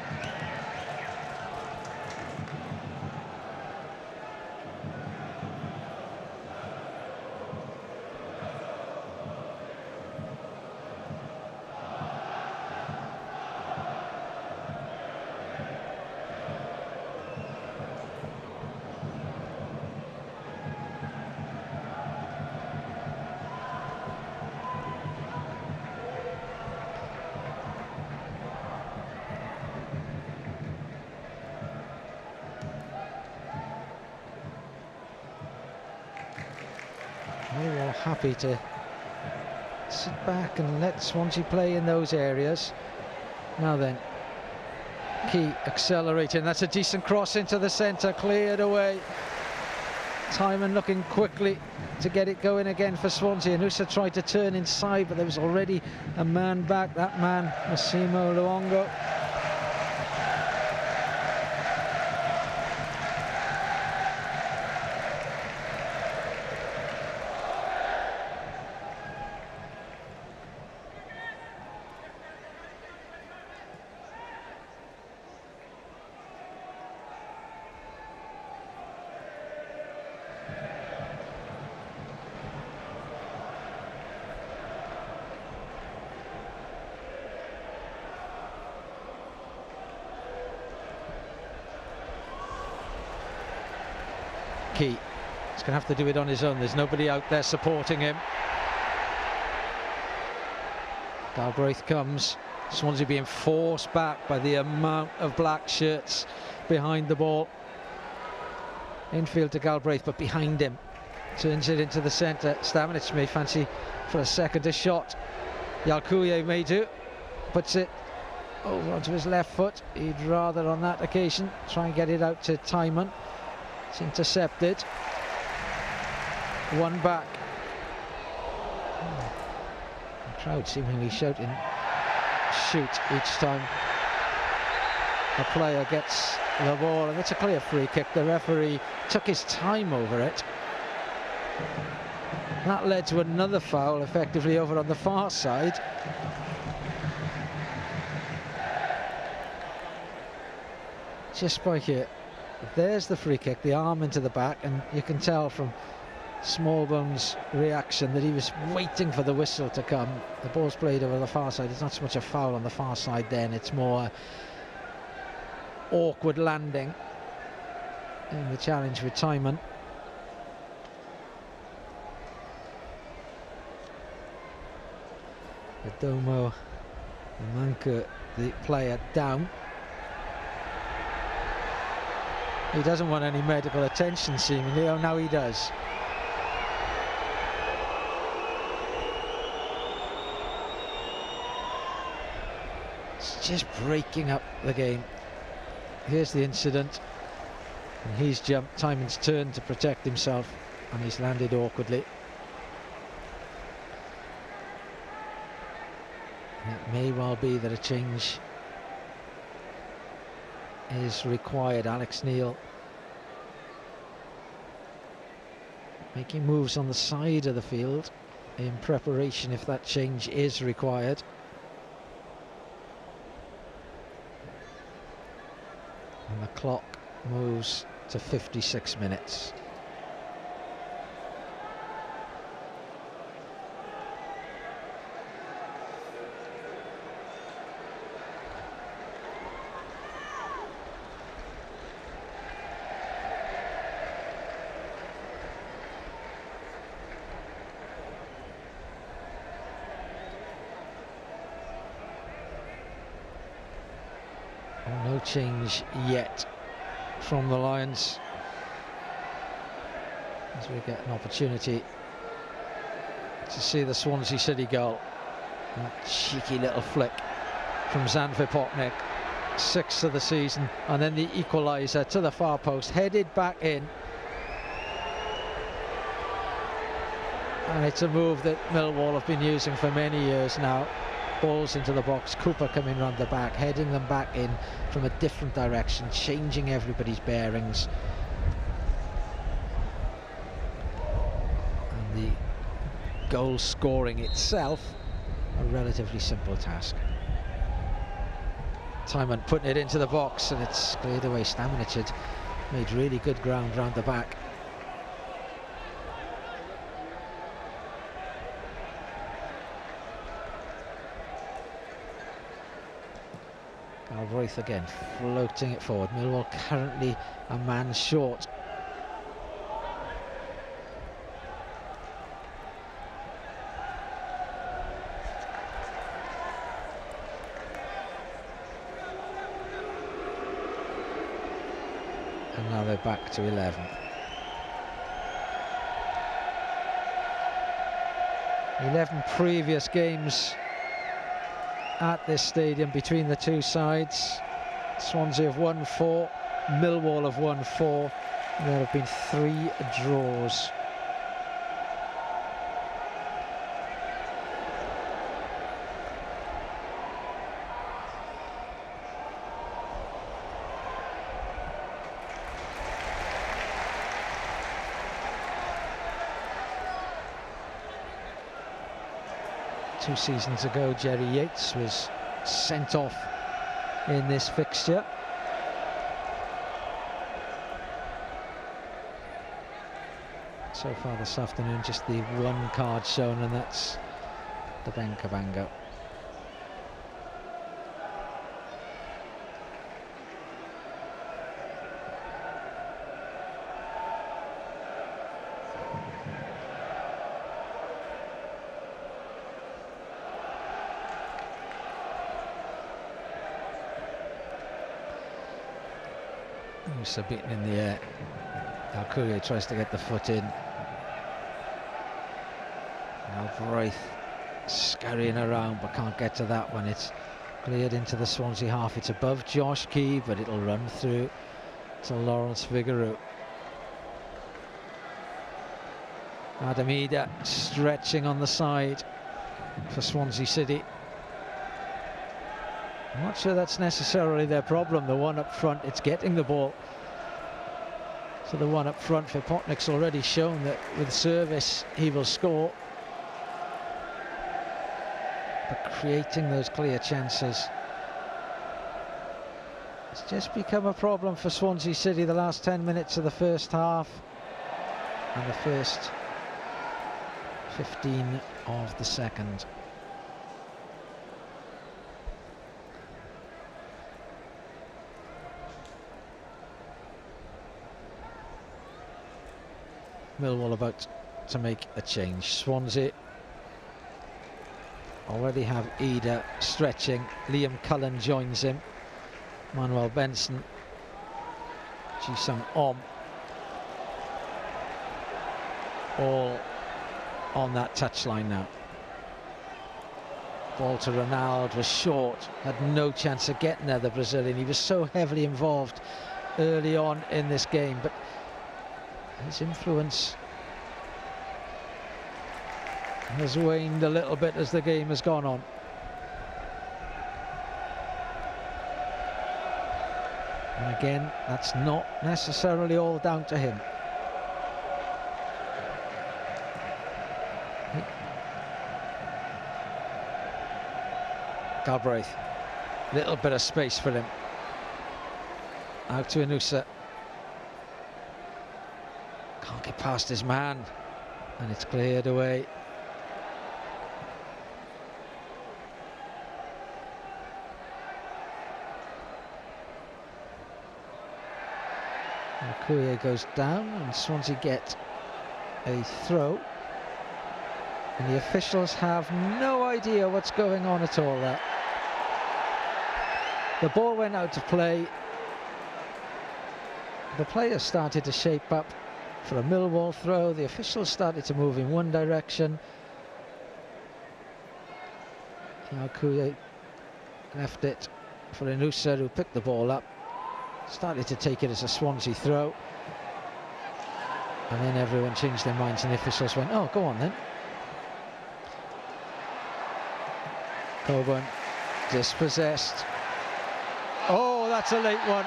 Speaker 1: Happy to sit back and let Swansea play in those areas. Now then, Key accelerating. That's a decent cross into the centre, cleared away. Timon looking quickly to get it going again for Swansea. Inusa tried to turn inside, but there was already a man back. That man, Massimo Luongo. key. He's going to have to do it on his own. There's nobody out there supporting him. Galbraith comes. Swansea being forced back by the amount of black shirts behind the ball. Infield to Galbraith, but behind him. Turns it into the centre. Stamenic may fancy for a second shot. Yalkuye may do. Puts it over onto his left foot. He'd rather on that occasion try and get it out to Timon. It's intercepted. One back. The crowd seemingly shouting shoot each time a player gets the ball, and it's a clear free kick. The referee took his time over it. That led to another foul effectively over on the far side. Just by here. There's the free kick, the arm into the back, and you can tell from Smallbone's reaction that he was waiting for the whistle to come. The ball's played over the far side. It's not so much a foul on the far side then, it's more awkward landing in the challenge with Timon. Adomo Manka, the player, down. He doesn't want any medical attention seemingly. Oh, now he does. It's just breaking up the game. Here's the incident, and he's jumped. Timon's turned to protect himself, and he's landed awkwardly. And it may well be that a change is required. Alex Neil making moves on the side of the field in preparation if that change is required. And the clock moves to 56 minutes. No change yet from the Lions as we get an opportunity to see the Swansea City goal. That cheeky little flick from Zanfer Popnik, 6th of the season, and then the equaliser to the far post, headed back in. And it's a move that Millwall have been using for many years now. Balls into the box, Cooper coming round the back, heading them back in from a different direction, changing everybody's bearings. And the goal scoring itself, a relatively simple task. Timon putting it into the box, and it's cleared away. Stamenic had made really good ground round the back. Galbraith again floating it forward. Millwall currently a man short. And now they're back to 11. 11 previous games at this stadium between the two sides. Swansea have won 4, Millwall have won 4, and there have been 3 draws. Two seasons ago, Jerry Yates was sent off in this fixture. So far this afternoon, just the 1 card shown, and that's the Ben Cabango. Musa beaten in the air. Alcuye tries to get the foot in. Albright scurrying around but can't get to that one. It's cleared into the Swansea half. It's above Josh Key, but it'll run through to Lawrence Figueroa. Adam Ida stretching on the side for Swansea City. I'm not sure that's necessarily their problem. The one up front, it's getting the ball. So the one up front for Potnick's already shown that with service he will score. But creating those clear chances, it's just become a problem for Swansea City the last 10 minutes of the first half and the first 15 of the second. Millwall about to make a change. Swansea already have Ida stretching. Liam Cullen joins him. Manuel Benson, Ji-sung Om, all on that touchline now. Ball to Ronaldo was short, had no chance of getting there, the Brazilian. He was so heavily involved early on in this game, but his influence has waned a little bit as the game has gone on. And again, that's not necessarily all down to him. Galbraith, little bit of space for him. Out to Inusa. Can't get past his man, and it's cleared away. Alcuye goes down and Swansea get a throw, and the officials have no idea what's going on at all there. The ball went out of play. The players started to shape up for a Millwall throw. The officials started to move in one direction. Alcuye left it for Inusa, who picked the ball up, started to take it as a Swansea throw, and then everyone changed their minds and the officials went, oh, go on then. Coburn dispossessed. Oh, that's a late one.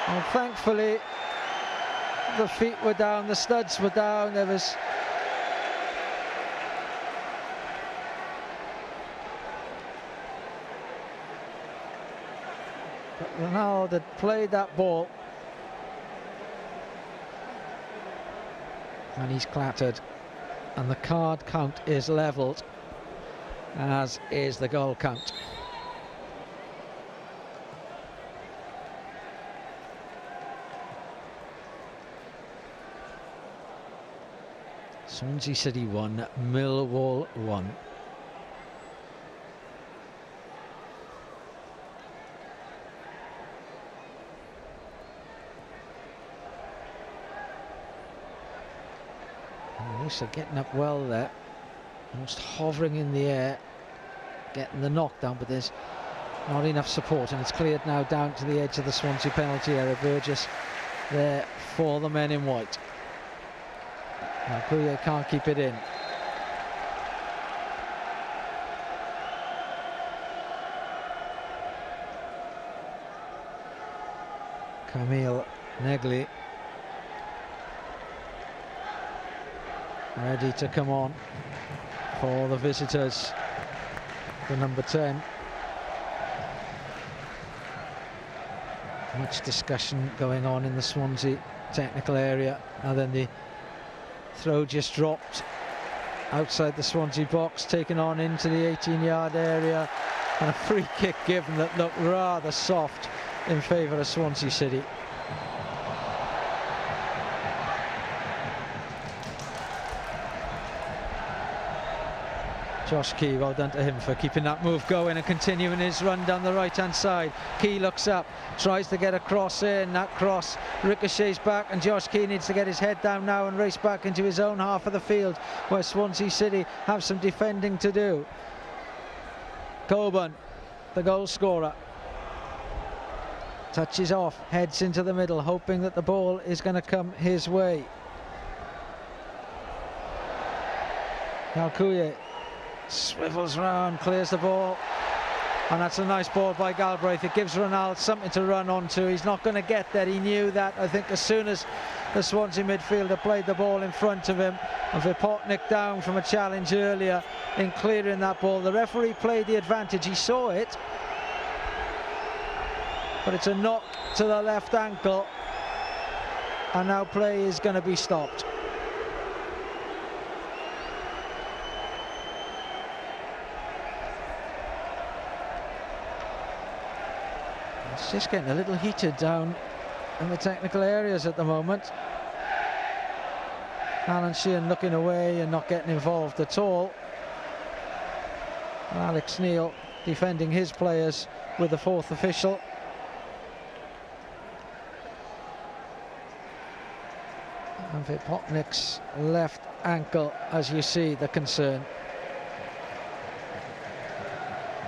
Speaker 1: And thankfully the feet were down, the studs were down. There was Ronaldo had played that ball and he's clattered, and the card count is levelled, as is the goal count. Swansea City 1, Millwall 1. Musa getting up well there, almost hovering in the air, getting the knockdown, but there's not enough support, and it's cleared now down to the edge of the Swansea penalty area. Burgess there for the men in white. Alcuye can't keep it in. Camille Negli ready to come on for the visitors, the number 10. Much discussion going on in the Swansea technical area, and then the throw just dropped outside the Swansea box, taken on into the 18-yard area, and a free kick given that looked rather soft in favour of Swansea City. Josh Key, well done to him for keeping that move going and continuing his run down the right-hand side. Key looks up, tries to get a cross in. That cross ricochets back, and Josh Key needs to get his head down now and race back into his own half of the field, where Swansea City have some defending to do. Coburn, the goal scorer, touches off, heads into the middle, hoping that the ball is going to come his way. Galkuye swivels round, clears the ball, and that's a nice ball by Galbraith. It gives Ronald something to run onto. He's not going to get there. He knew that, I think, as soon as the Swansea midfielder played the ball in front of him. And Vipotnik down from a challenge earlier in clearing that ball. The referee played the advantage. He saw it, but it's a knock to the left ankle, and now play is going to be stopped. It's just getting a little heated down in the technical areas at the moment. Alan Sheehan looking away and not getting involved at all. Alex Neil defending his players with the fourth official. And Vipotnik's left ankle, as you see, the concern.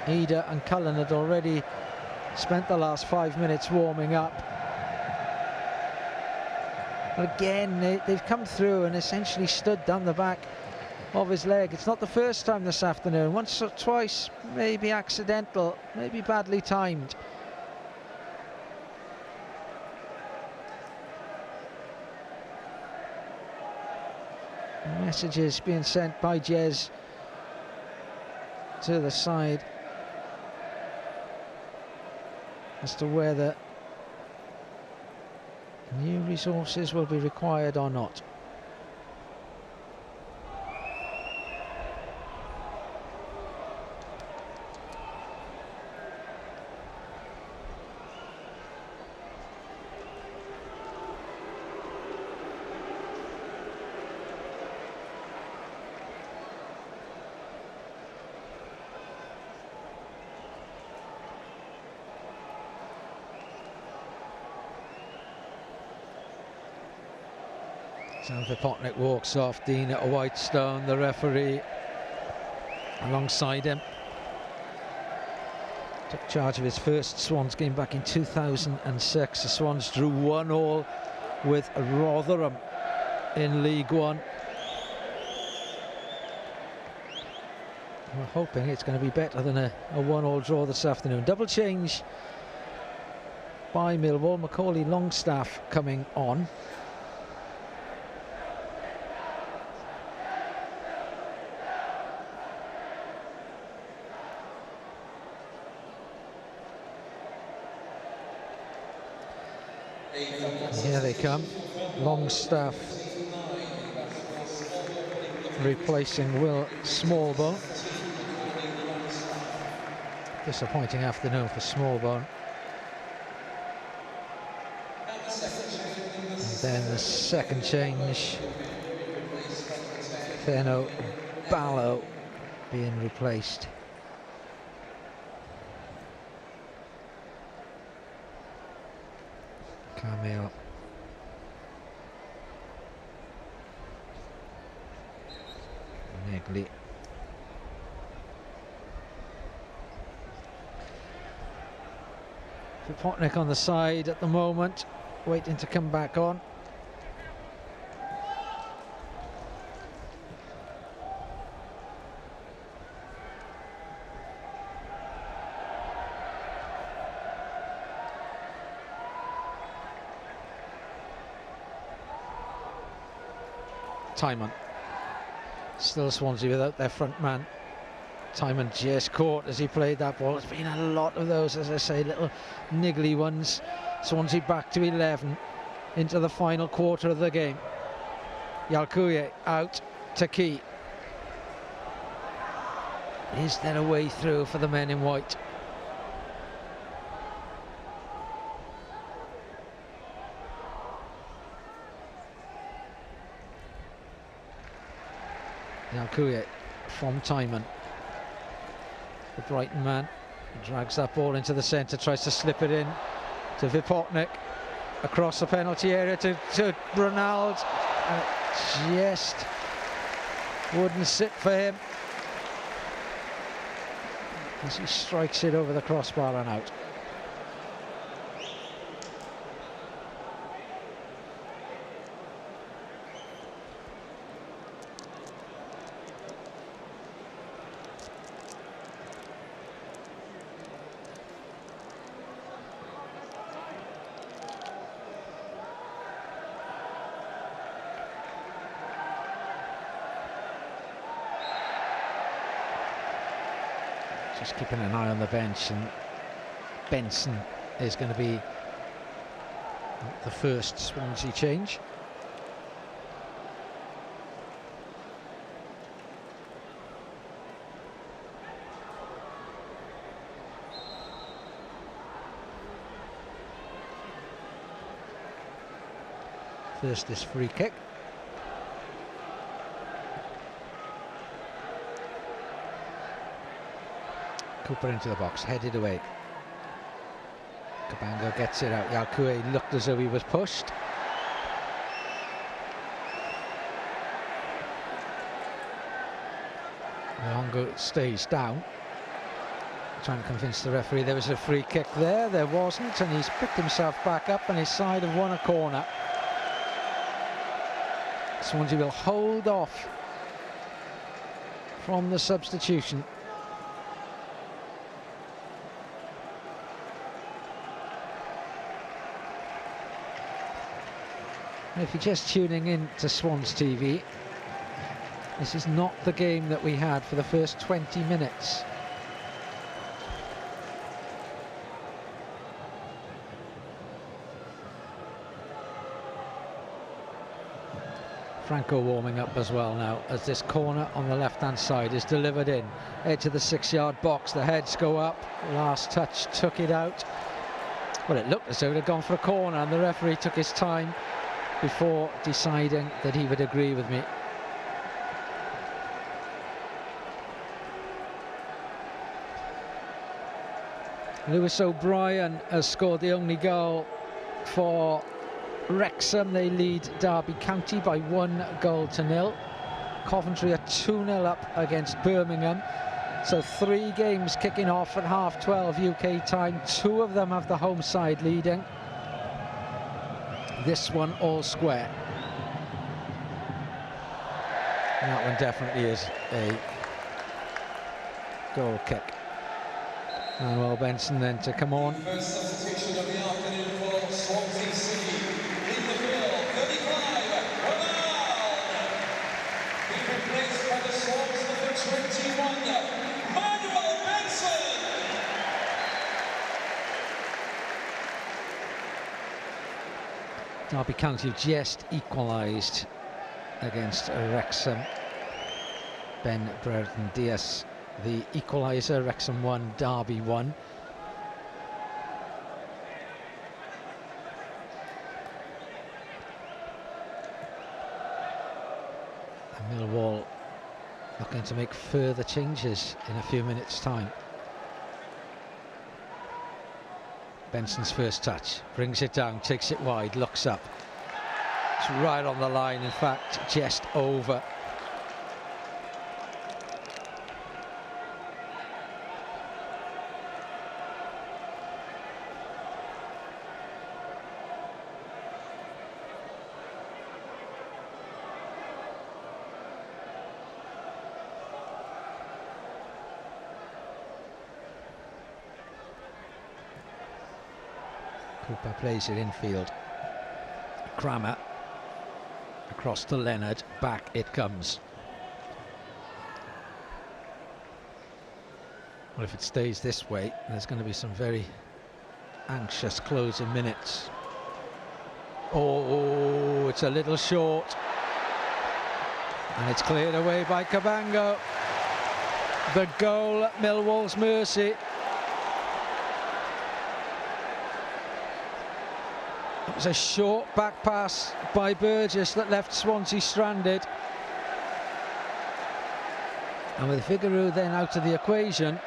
Speaker 1: Ida and Cullen had already spent the last 5 minutes warming up. But again, they've come through and essentially stood down the back of his leg. It's not the first time this afternoon. Once or twice, maybe accidental, maybe badly timed. Messages being sent by Jez to the side as to whether new resources will be required or not. So Vipotnik walks off. Dean at a Whitestone, the referee, alongside him. Took charge of his first Swans game back in 2006. The Swans drew 1-1 with Rotherham in League One. We're hoping it's going to be better than a 1-1 draw this afternoon. Double change by Millwall. Macaulay Longstaff coming on. Here they come. Longstaff replacing Will Smallbone. Disappointing afternoon for Smallbone. And then the second change, Feno Ballo being replaced. Camille Negley. Vipotnik on the side at the moment, waiting to come back on. Timon. Still Swansea without their front man. Timon just caught as he played that ball. It's been a lot of those, as I say, little niggly ones. Swansea back to 11 into the final quarter of the game. Yalkuye out to Key. Is there a way through for the men in white? Yalkuye from Timon. the Brighton man. Drags that ball into the centre, tries to slip it in to Vipotnik. Across the penalty area to Ronald. Just wouldn't sit for him as he strikes it over the crossbar and out. Just keeping an eye on the bench, and Benson is going to be the first Swansea change. First is free kick. Cooper into the box, headed away. Cabango gets it out. Yalkue looked as though he was pushed. Nyongo stays down, trying to convince the referee there was a free kick there. There wasn't, and he's picked himself back up, and his side have won a corner. Swansea will hold off from the substitution. If you're just tuning in to Swans TV, this is not the game that we had for the first 20 minutes. Franco warming up as well now, as this corner on the left-hand side is delivered in. Edge of the 6-yard box, the heads go up, last touch took it out. Well, it looked as though it had gone for a corner, and the referee took his time before deciding that he would agree with me. Lewis O'Brien has scored the only goal for Wrexham. They lead Derby County by 1-0. Coventry are 2-0 up against Birmingham. So 3 games kicking off at 12:30 UK time. 2 of them have the home side leading. This one all square. And that one definitely is a goal kick. Manuel Benson then to come on.
Speaker 3: First substitution of the afternoon for Swansea City. In the field, 35, Ronald. Being replaced by the Swans number 21, Manuel Benson.
Speaker 1: Derby County just equalised against Wrexham. Ben Brereton Diaz, the equaliser. Wrexham 1, Derby 1. And Millwall looking to make further changes in a few minutes' time. Benson's first touch, brings it down, takes it wide, looks up. It's right on the line, in fact, just over. Cooper plays it infield. Kramer across to Leonard, back it comes. Well, if it stays this way, there's going to be some very anxious closing minutes. Oh, it's a little short. And it's cleared away by Cabango. The goal at Millwall's mercy. It was a short back pass by Burgess that left Swansea stranded. And with Figueroa then out of the equation,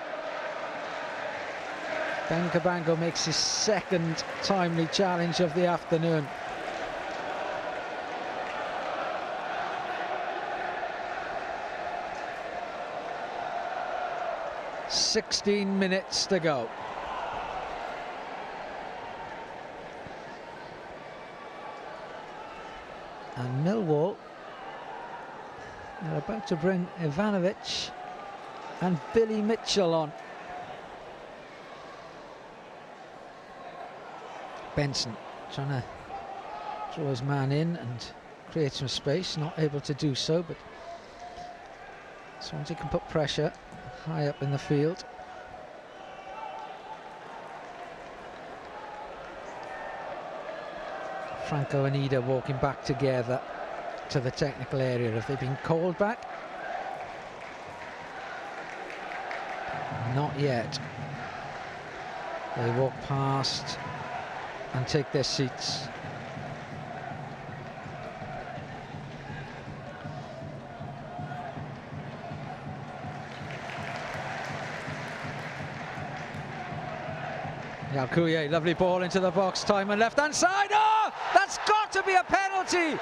Speaker 1: Ben Cabango makes his second timely challenge of the afternoon. "16 minutes to go." And Millwall are about to bring Ivanovic and Billy Mitchell on. Benson trying to draw his man in and create some space, not able to do so, but Swansea can put pressure high up in the field. Franco and Ida walking back together to the technical area. Have they been called back? Not yet. They walk past and take their seats. Yalkuye, lovely ball into the box, time and left hand side. Oh, that's got to be a penalty.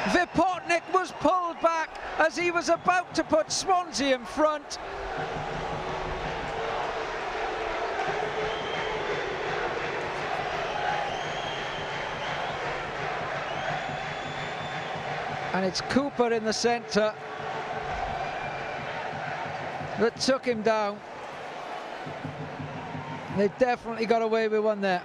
Speaker 1: Vipotnik was pulled back as he was about to put Swansea in front. And it's Cooper in the centre that took him down. They definitely got away with one there.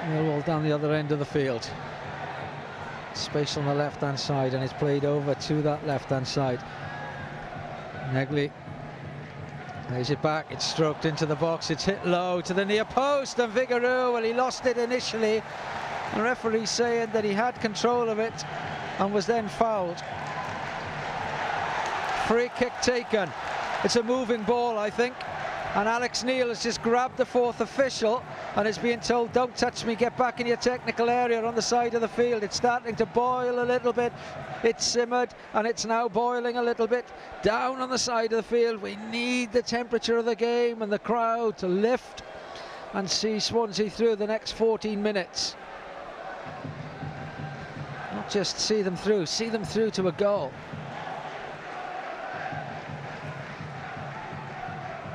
Speaker 1: Millwall down the other end of the field. Space on the left-hand side, and it's played over to that left-hand side. Negley lays it back, it's stroked into the box, it's hit low to the near post, and Vigouroux, well, he lost it initially. The referee saying that he had control of it and was then fouled. Free kick taken. It's a moving ball, I think, and Alex Neil has just grabbed the fourth official and is being told, don't touch me, get back in your technical area on the side of the field. It's starting to boil a little bit. It's simmered and it's now boiling a little bit down on the side of the field. We need the temperature of the game and the crowd to lift and see Swansea through the next 14 minutes. Not just see them through to a goal.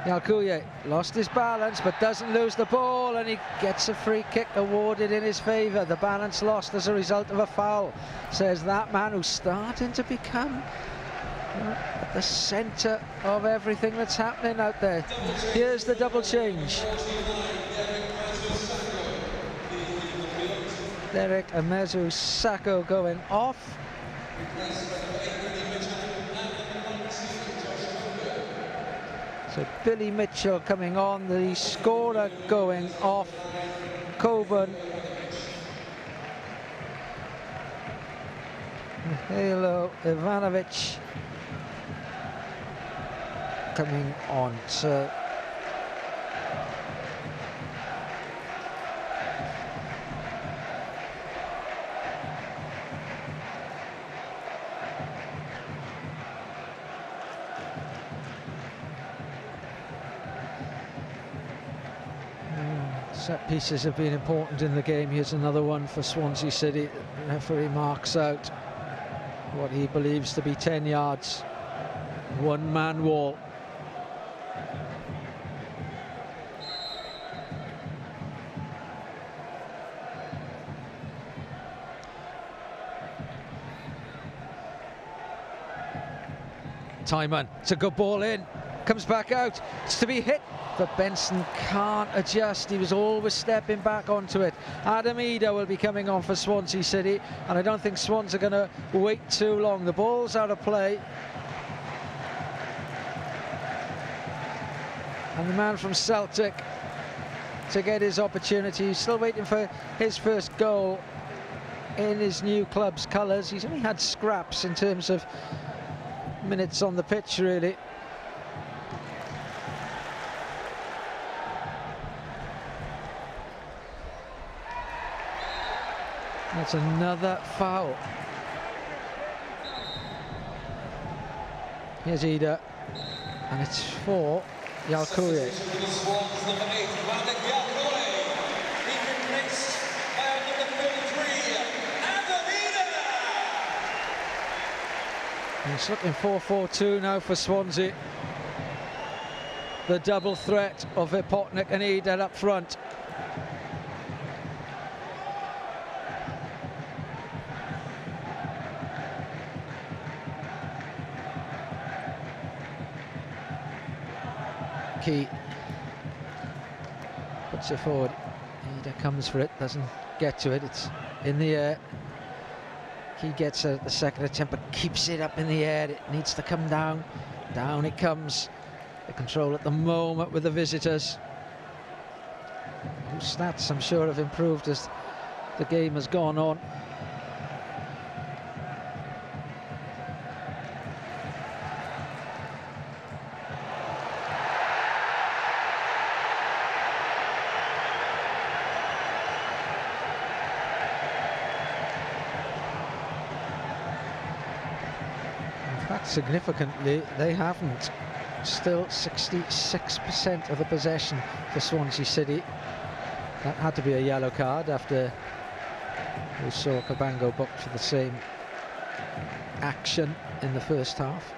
Speaker 1: Yalkuye lost his balance but doesn't lose the ball, and he gets a free kick awarded in his favour. The balance lost as a result of a foul, says that man who's starting to become at the centre of everything that's happening out there. Here's the double change. Derek Amezu Sako going off. So Billy Mitchell coming on, the scorer going off. Coburn. Halo Ivanovic coming on. So set pieces have been important in the game. Here's another one for Swansea City. The referee marks out what he believes to be 10 yards. One-man wall. Timon, it's a good ball in. Comes back out. It's to be hit, but Benson can't adjust. He was always stepping back onto it. Adam Ida will be coming on for Swansea City, and I don't think Swans are going to wait too long. The ball's out of play. And the man from Celtic to get his opportunity. He's still waiting for his first goal in his new club's colours. He's only had scraps in terms of minutes on the pitch, really. That's another foul. Here's Ida, and it's for Yalkouye. It's looking 4-4-2 now for Swansea. The double threat of Vipotnik and Ida up front. Key puts it forward. Ida comes for it, doesn't get to it. It's in the air. Key gets the second attempt, but keeps it up in the air. It needs to come down. Down it comes. The control at the moment with the visitors, whose stats I'm sure have improved as the game has gone on. Significantly, they haven't. Still 66% of the possession for Swansea City. That had to be a yellow card after we saw Cabango booked for the same action in the first half.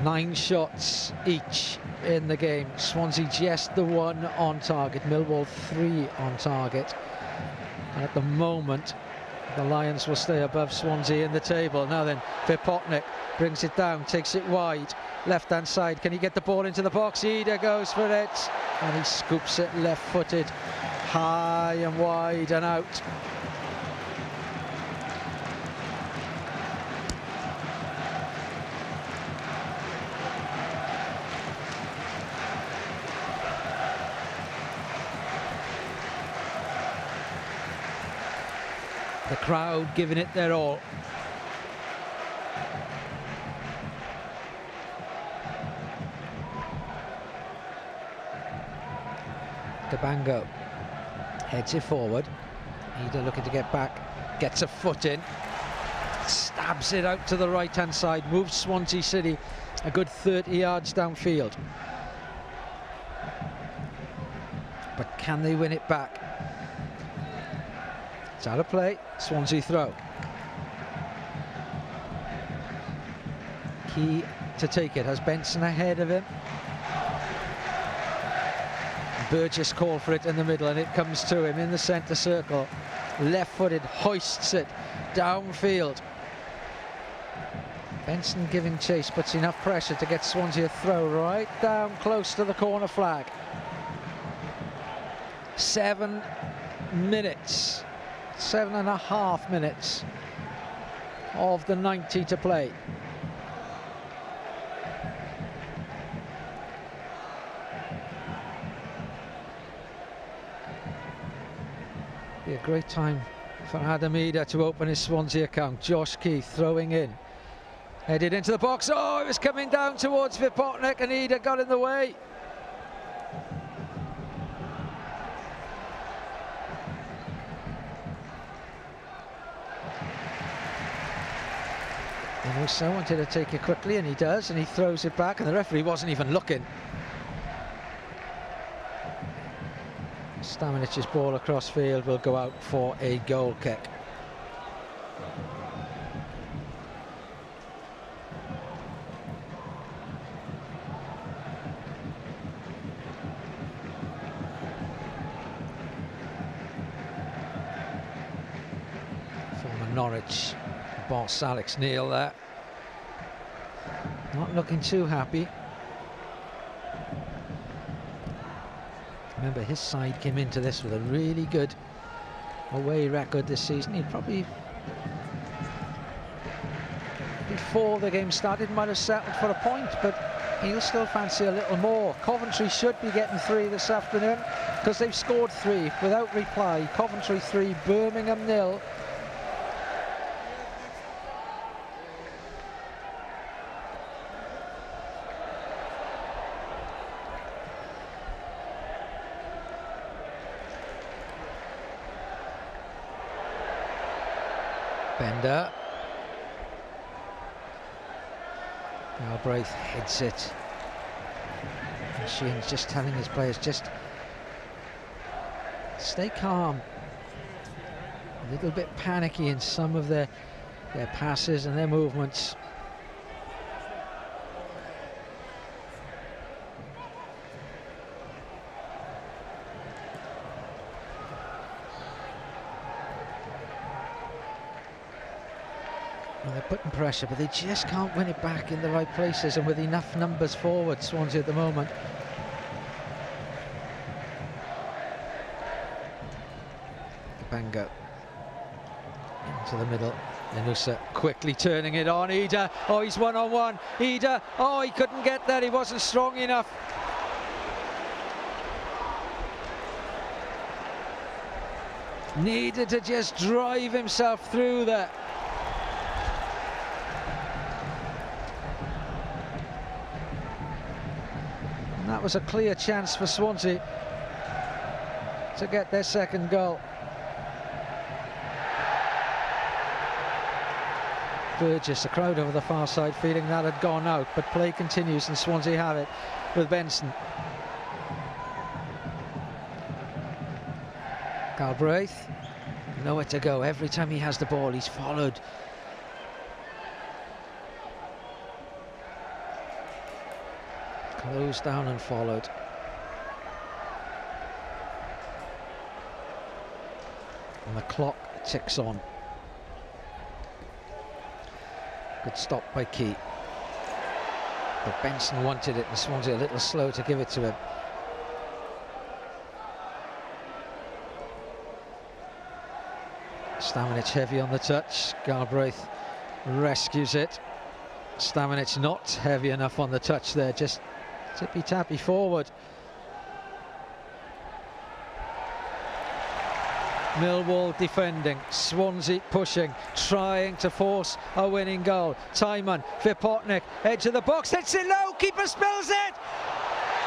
Speaker 1: Nine shots each in the game. Swansea just the one on target. Millwall 3 on target. And at the moment, the Lions will stay above Swansea in the table. Now then, Vipotnik brings it down, takes it wide. Left-hand side, can he get the ball into the box? Ida goes for it. And he scoops it left-footed, high and wide and out. The crowd giving it their all. Cabango heads it forward. Ida looking to get back, gets a foot in, stabs it out to the right-hand side, moves Swansea City a good 30 yards downfield. But can they win it back? It's out of play, Swansea throw. Key to take it, has Benson ahead of him. Burgess called for it in the middle and it comes to him in the centre circle. Left-footed, hoists it downfield. Benson giving chase, puts enough pressure to get Swansea a throw right down close to the corner flag. 7 minutes. 7.5 minutes of the 90 to play. Be a great time for Adam Ida to open his Swansea account. Josh Keith throwing in, headed into the box. Oh, it was coming down towards Vipotnik and Ida got in the way. And Musa wanted to take it quickly, and he does, and he throws it back, and the referee wasn't even looking. Staminic's ball across field will go out for a goal kick. Former Norwich boss Alex Neil there. Not looking too happy. Remember, his side came into this with a really good away record this season. He'd probably before the game started, might have settled for a point, but he'll still fancy a little more. Coventry should be getting 3 this afternoon because they've scored 3 without reply. Coventry 3, Birmingham 0. Bender. Galbraith heads it. And Sheehan's just telling his players, just stay calm. A little bit panicky in some of their passes and their movements. Well, they're putting pressure, but they just can't win it back in the right places and with enough numbers forward, Swansea at the moment. Bango into the middle. Inusa quickly turning it on. Ida, oh, he's one-on-one. Ida, oh, he couldn't get there, he wasn't strong enough. Needed to just drive himself through there. And that was a clear chance for Swansea to get their second goal. Burgess, the crowd over the far side feeling that had gone out, but play continues and Swansea have it with Benson. Galbraith, nowhere to go. Every time he has the ball, he's followed. Closed down and followed. And the clock ticks on. Good stop by Key. But Benson wanted it and Swansea a little slow to give it to him. Stamenic heavy on the touch. Galbraith rescues it. Stamenic not heavy enough on the touch there, just tippy-tappy forward. Millwall defending, Swansea pushing, trying to force a winning goal. Timon, Vipotnik, edge of the box, hits it low, keeper spills it!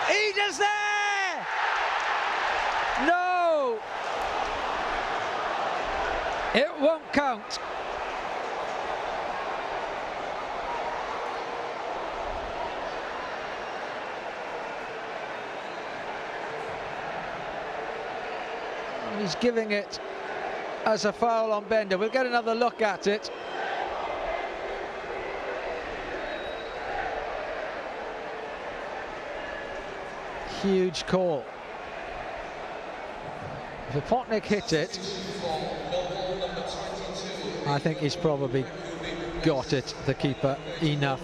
Speaker 1: Ida's there! No! It won't count. He's giving it as a foul on Bender. We'll get another look at it. Huge call. If Vipotnik hit it, I think he's probably got it, the keeper, enough.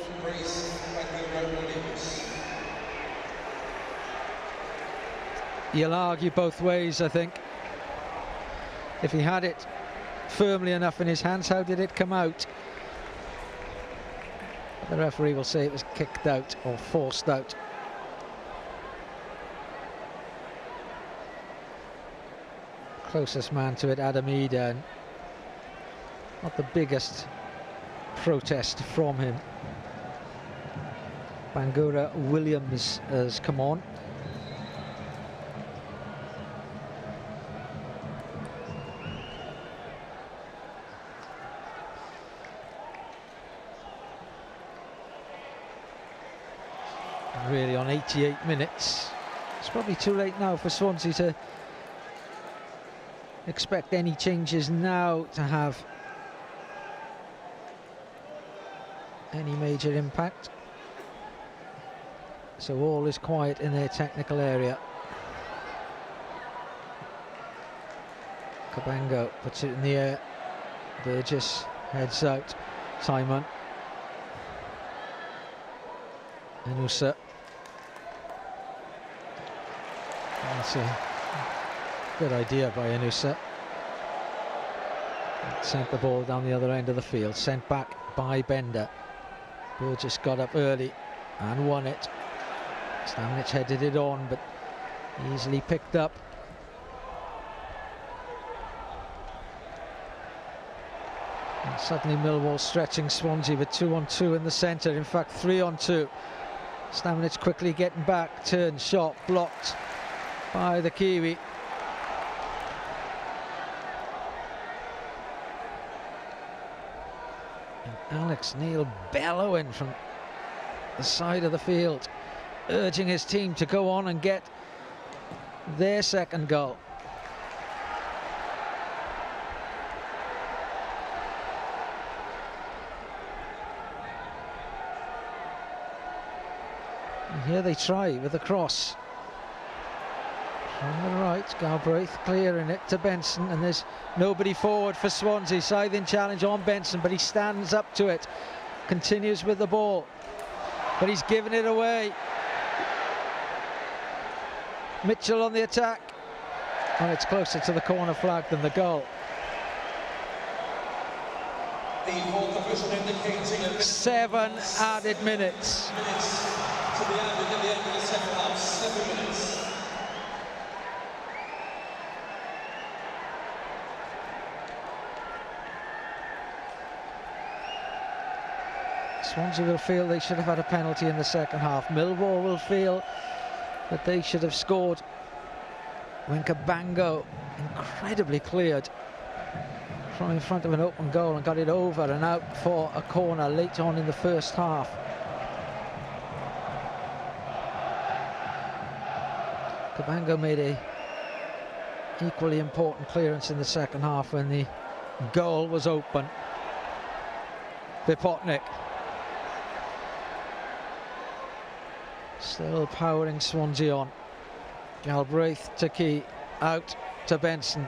Speaker 1: You'll argue both ways, I think. If he had it firmly enough in his hands, how did it come out? The referee will say it was kicked out or forced out. Closest man to it, Adam Ida. Not the biggest protest from him. Bangura Williams has come on. Really on 88 minutes. It's probably too late now for Swansea to expect any changes now to have any major impact. So all is quiet in their technical area. Cabango puts it in the air. Burgess heads out. Timon. Inusa. That's a good idea by Inusa. Sent the ball down the other end of the field. Sent back by Bender. Burgess got up early and won it. Stamnich headed it on, but easily picked up. And suddenly Millwall stretching Swansea with 2-on-2 in the centre, in fact 3-on-2. Stamnich quickly getting back, turn, shot, blocked by the Kiwi. And Alex Neil bellowing from the side of the field, urging his team to go on and get their second goal. And here they try with a cross. On the right, Galbraith clearing it to Benson, and there's nobody forward for Swansea. Scything challenge on Benson, but he stands up to it. Continues with the ball, but he's given it away. Mitchell on the attack. And it's closer to the corner flag than the goal.
Speaker 3: The fourth official indicating
Speaker 1: 7 added minutes.
Speaker 3: to be added at the end of the second half. 7 minutes.
Speaker 1: Swansea will feel they should have had a penalty in the second half. Millwall will feel that they should have scored when Cabango incredibly cleared from in front of an open goal and got it over and out for a corner late on in the first half. Cabango made a equally important clearance in the second half when the goal was open. Vipotnik still powering Swansea on. Galbraith to Key, out to Benson.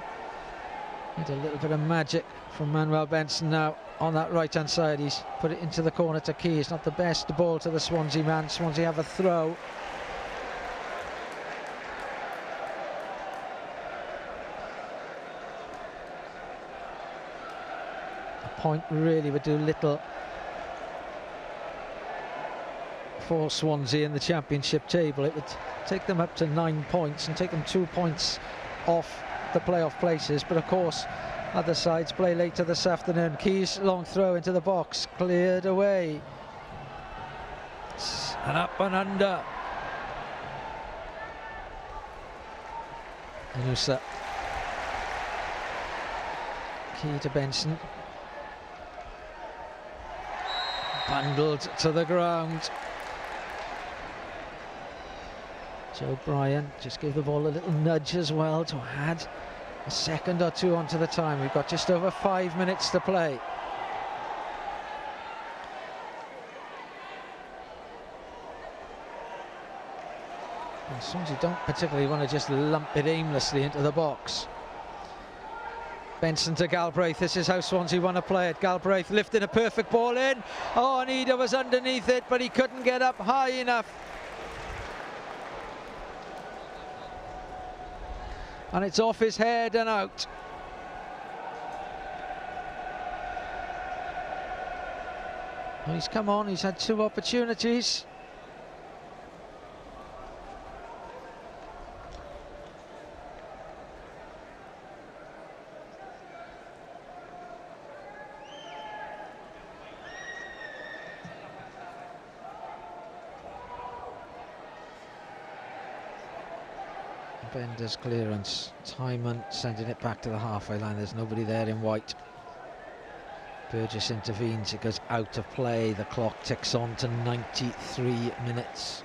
Speaker 1: Need a little bit of magic from Manuel Benson now on that right hand side. He's put it into the corner to Key. It's not the best ball to the Swansea man. Swansea have a throw. A point really would do little for Swansea in the championship table. It would take them up to 9 points and take them 2 points off the playoff places, but of course other sides play later this afternoon. Key's long throw into the box, cleared away, and up and under. Anusa. Key to Benson, bundled to the ground. Joe Bryan just gave the ball a little nudge as well to add a second or two onto the time. We've got just over 5 minutes to play. And Swansea don't particularly want to just lump it aimlessly into the box. Benson to Galbraith. This is how Swansea want to play it. Galbraith lifting a perfect ball in. Oh, and Ida was underneath it, but he couldn't get up high enough. And it's off his head and out. Well, he's come on, he's had 2 opportunities. Bender's clearance, Timon sending it back to the halfway line. There's nobody there in white. Burgess intervenes, it goes out of play. The clock ticks on to 93 minutes.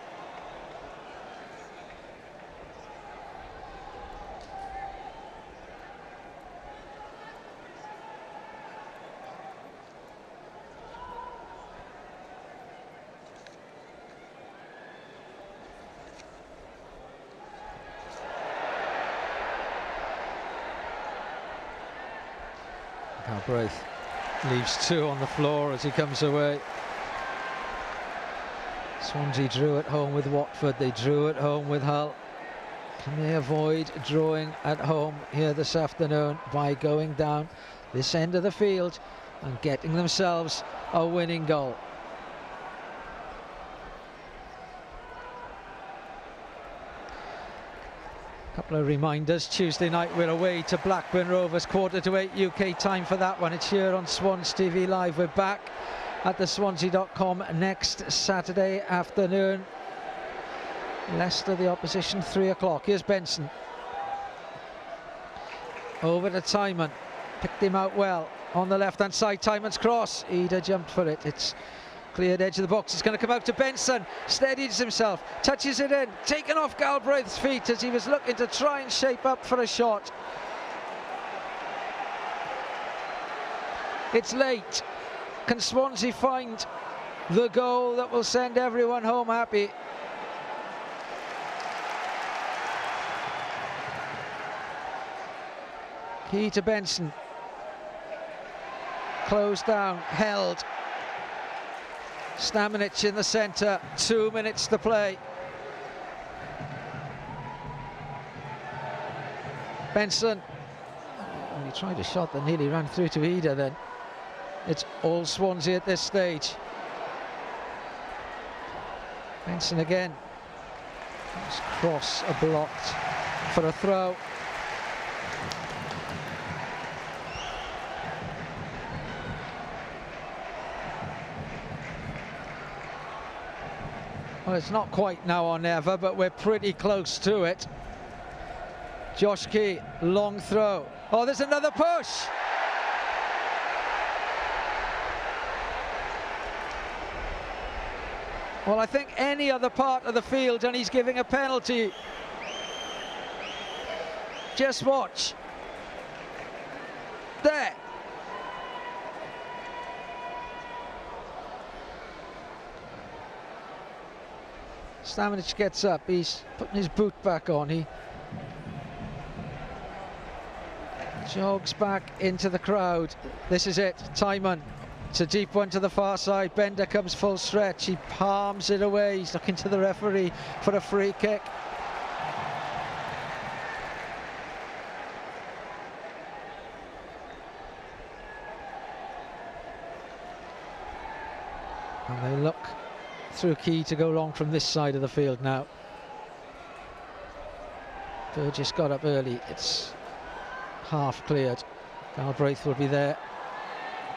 Speaker 1: Galbraith leaves 2 on the floor as he comes away. Swansea drew at home with Watford, they drew at home with Hull. Can they avoid drawing at home here this afternoon by going down this end of the field and getting themselves a winning goal? Couple of reminders. Tuesday night we're away to Blackburn Rovers, 7:45 UK time for that one. It's here on Swans TV Live. We're back at the Swansea.com next Saturday afternoon. Leicester the opposition, 3 o'clock. Here's Benson. Over to Timon. Picked him out well on the left hand side. Timon's cross. Ida jumped for it. It's cleared edge of the box. It's going to come out to Benson. Steadies himself. Touches it in. Taken off Galbraith's feet as he was looking to try and shape up for a shot. It's late. Can Swansea find the goal that will send everyone home happy? Key to Benson. Closed down, held. Stamenic in the centre, 2 minutes to play. Benson. Oh, he tried a shot that nearly ran through to Ida then. It's all Swansea at this stage. Benson again. His cross blocked for a throw. Well, it's not quite now or never, but we're pretty close to it. Josh Key, long throw. Oh, there's another push. Well, I think any other part of the field and he's giving a penalty. Just watch. There. Stamenic gets up, he's putting his boot back on, he jogs back into the crowd. This is it, Timon. It's a deep one to the far side. Bender comes full stretch, he palms it away. He's looking to the referee for a free kick. And they look through Key to go long from this side of the field now. Burgess got up early, it's half cleared. Galbraith will be there.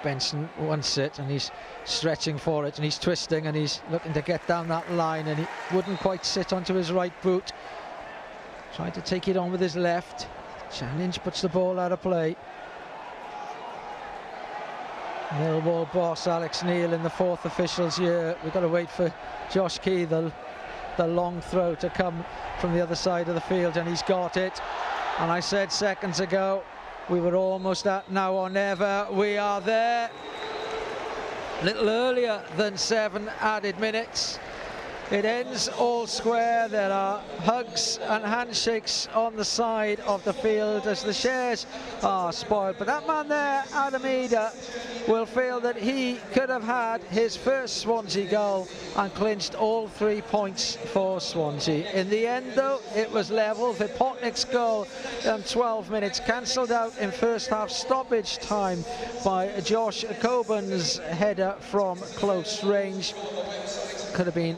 Speaker 1: Benson wants it and he's stretching for it and he's twisting and he's looking to get down that line and he wouldn't quite sit onto his right boot. Tried to take it on with his left. Challenge puts the ball out of play. Millwall boss Alex Neil in the 4th official's year. We've got to wait for Josh Key, the long throw, to come from the other side of the field, and he's got it. And I said seconds ago we were almost at now or never. We are there. A little earlier than 7 added minutes. It ends all square. There are hugs and handshakes on the side of the field as the shares are spoiled. But that man there, Adam Ida, will feel that he could have had his first Swansea goal and clinched all 3 points for Swansea. In the end, though, it was level. Vipotnik's goal in 12 minutes cancelled out in first half stoppage time by Josh Coburn's header from close range. Could have been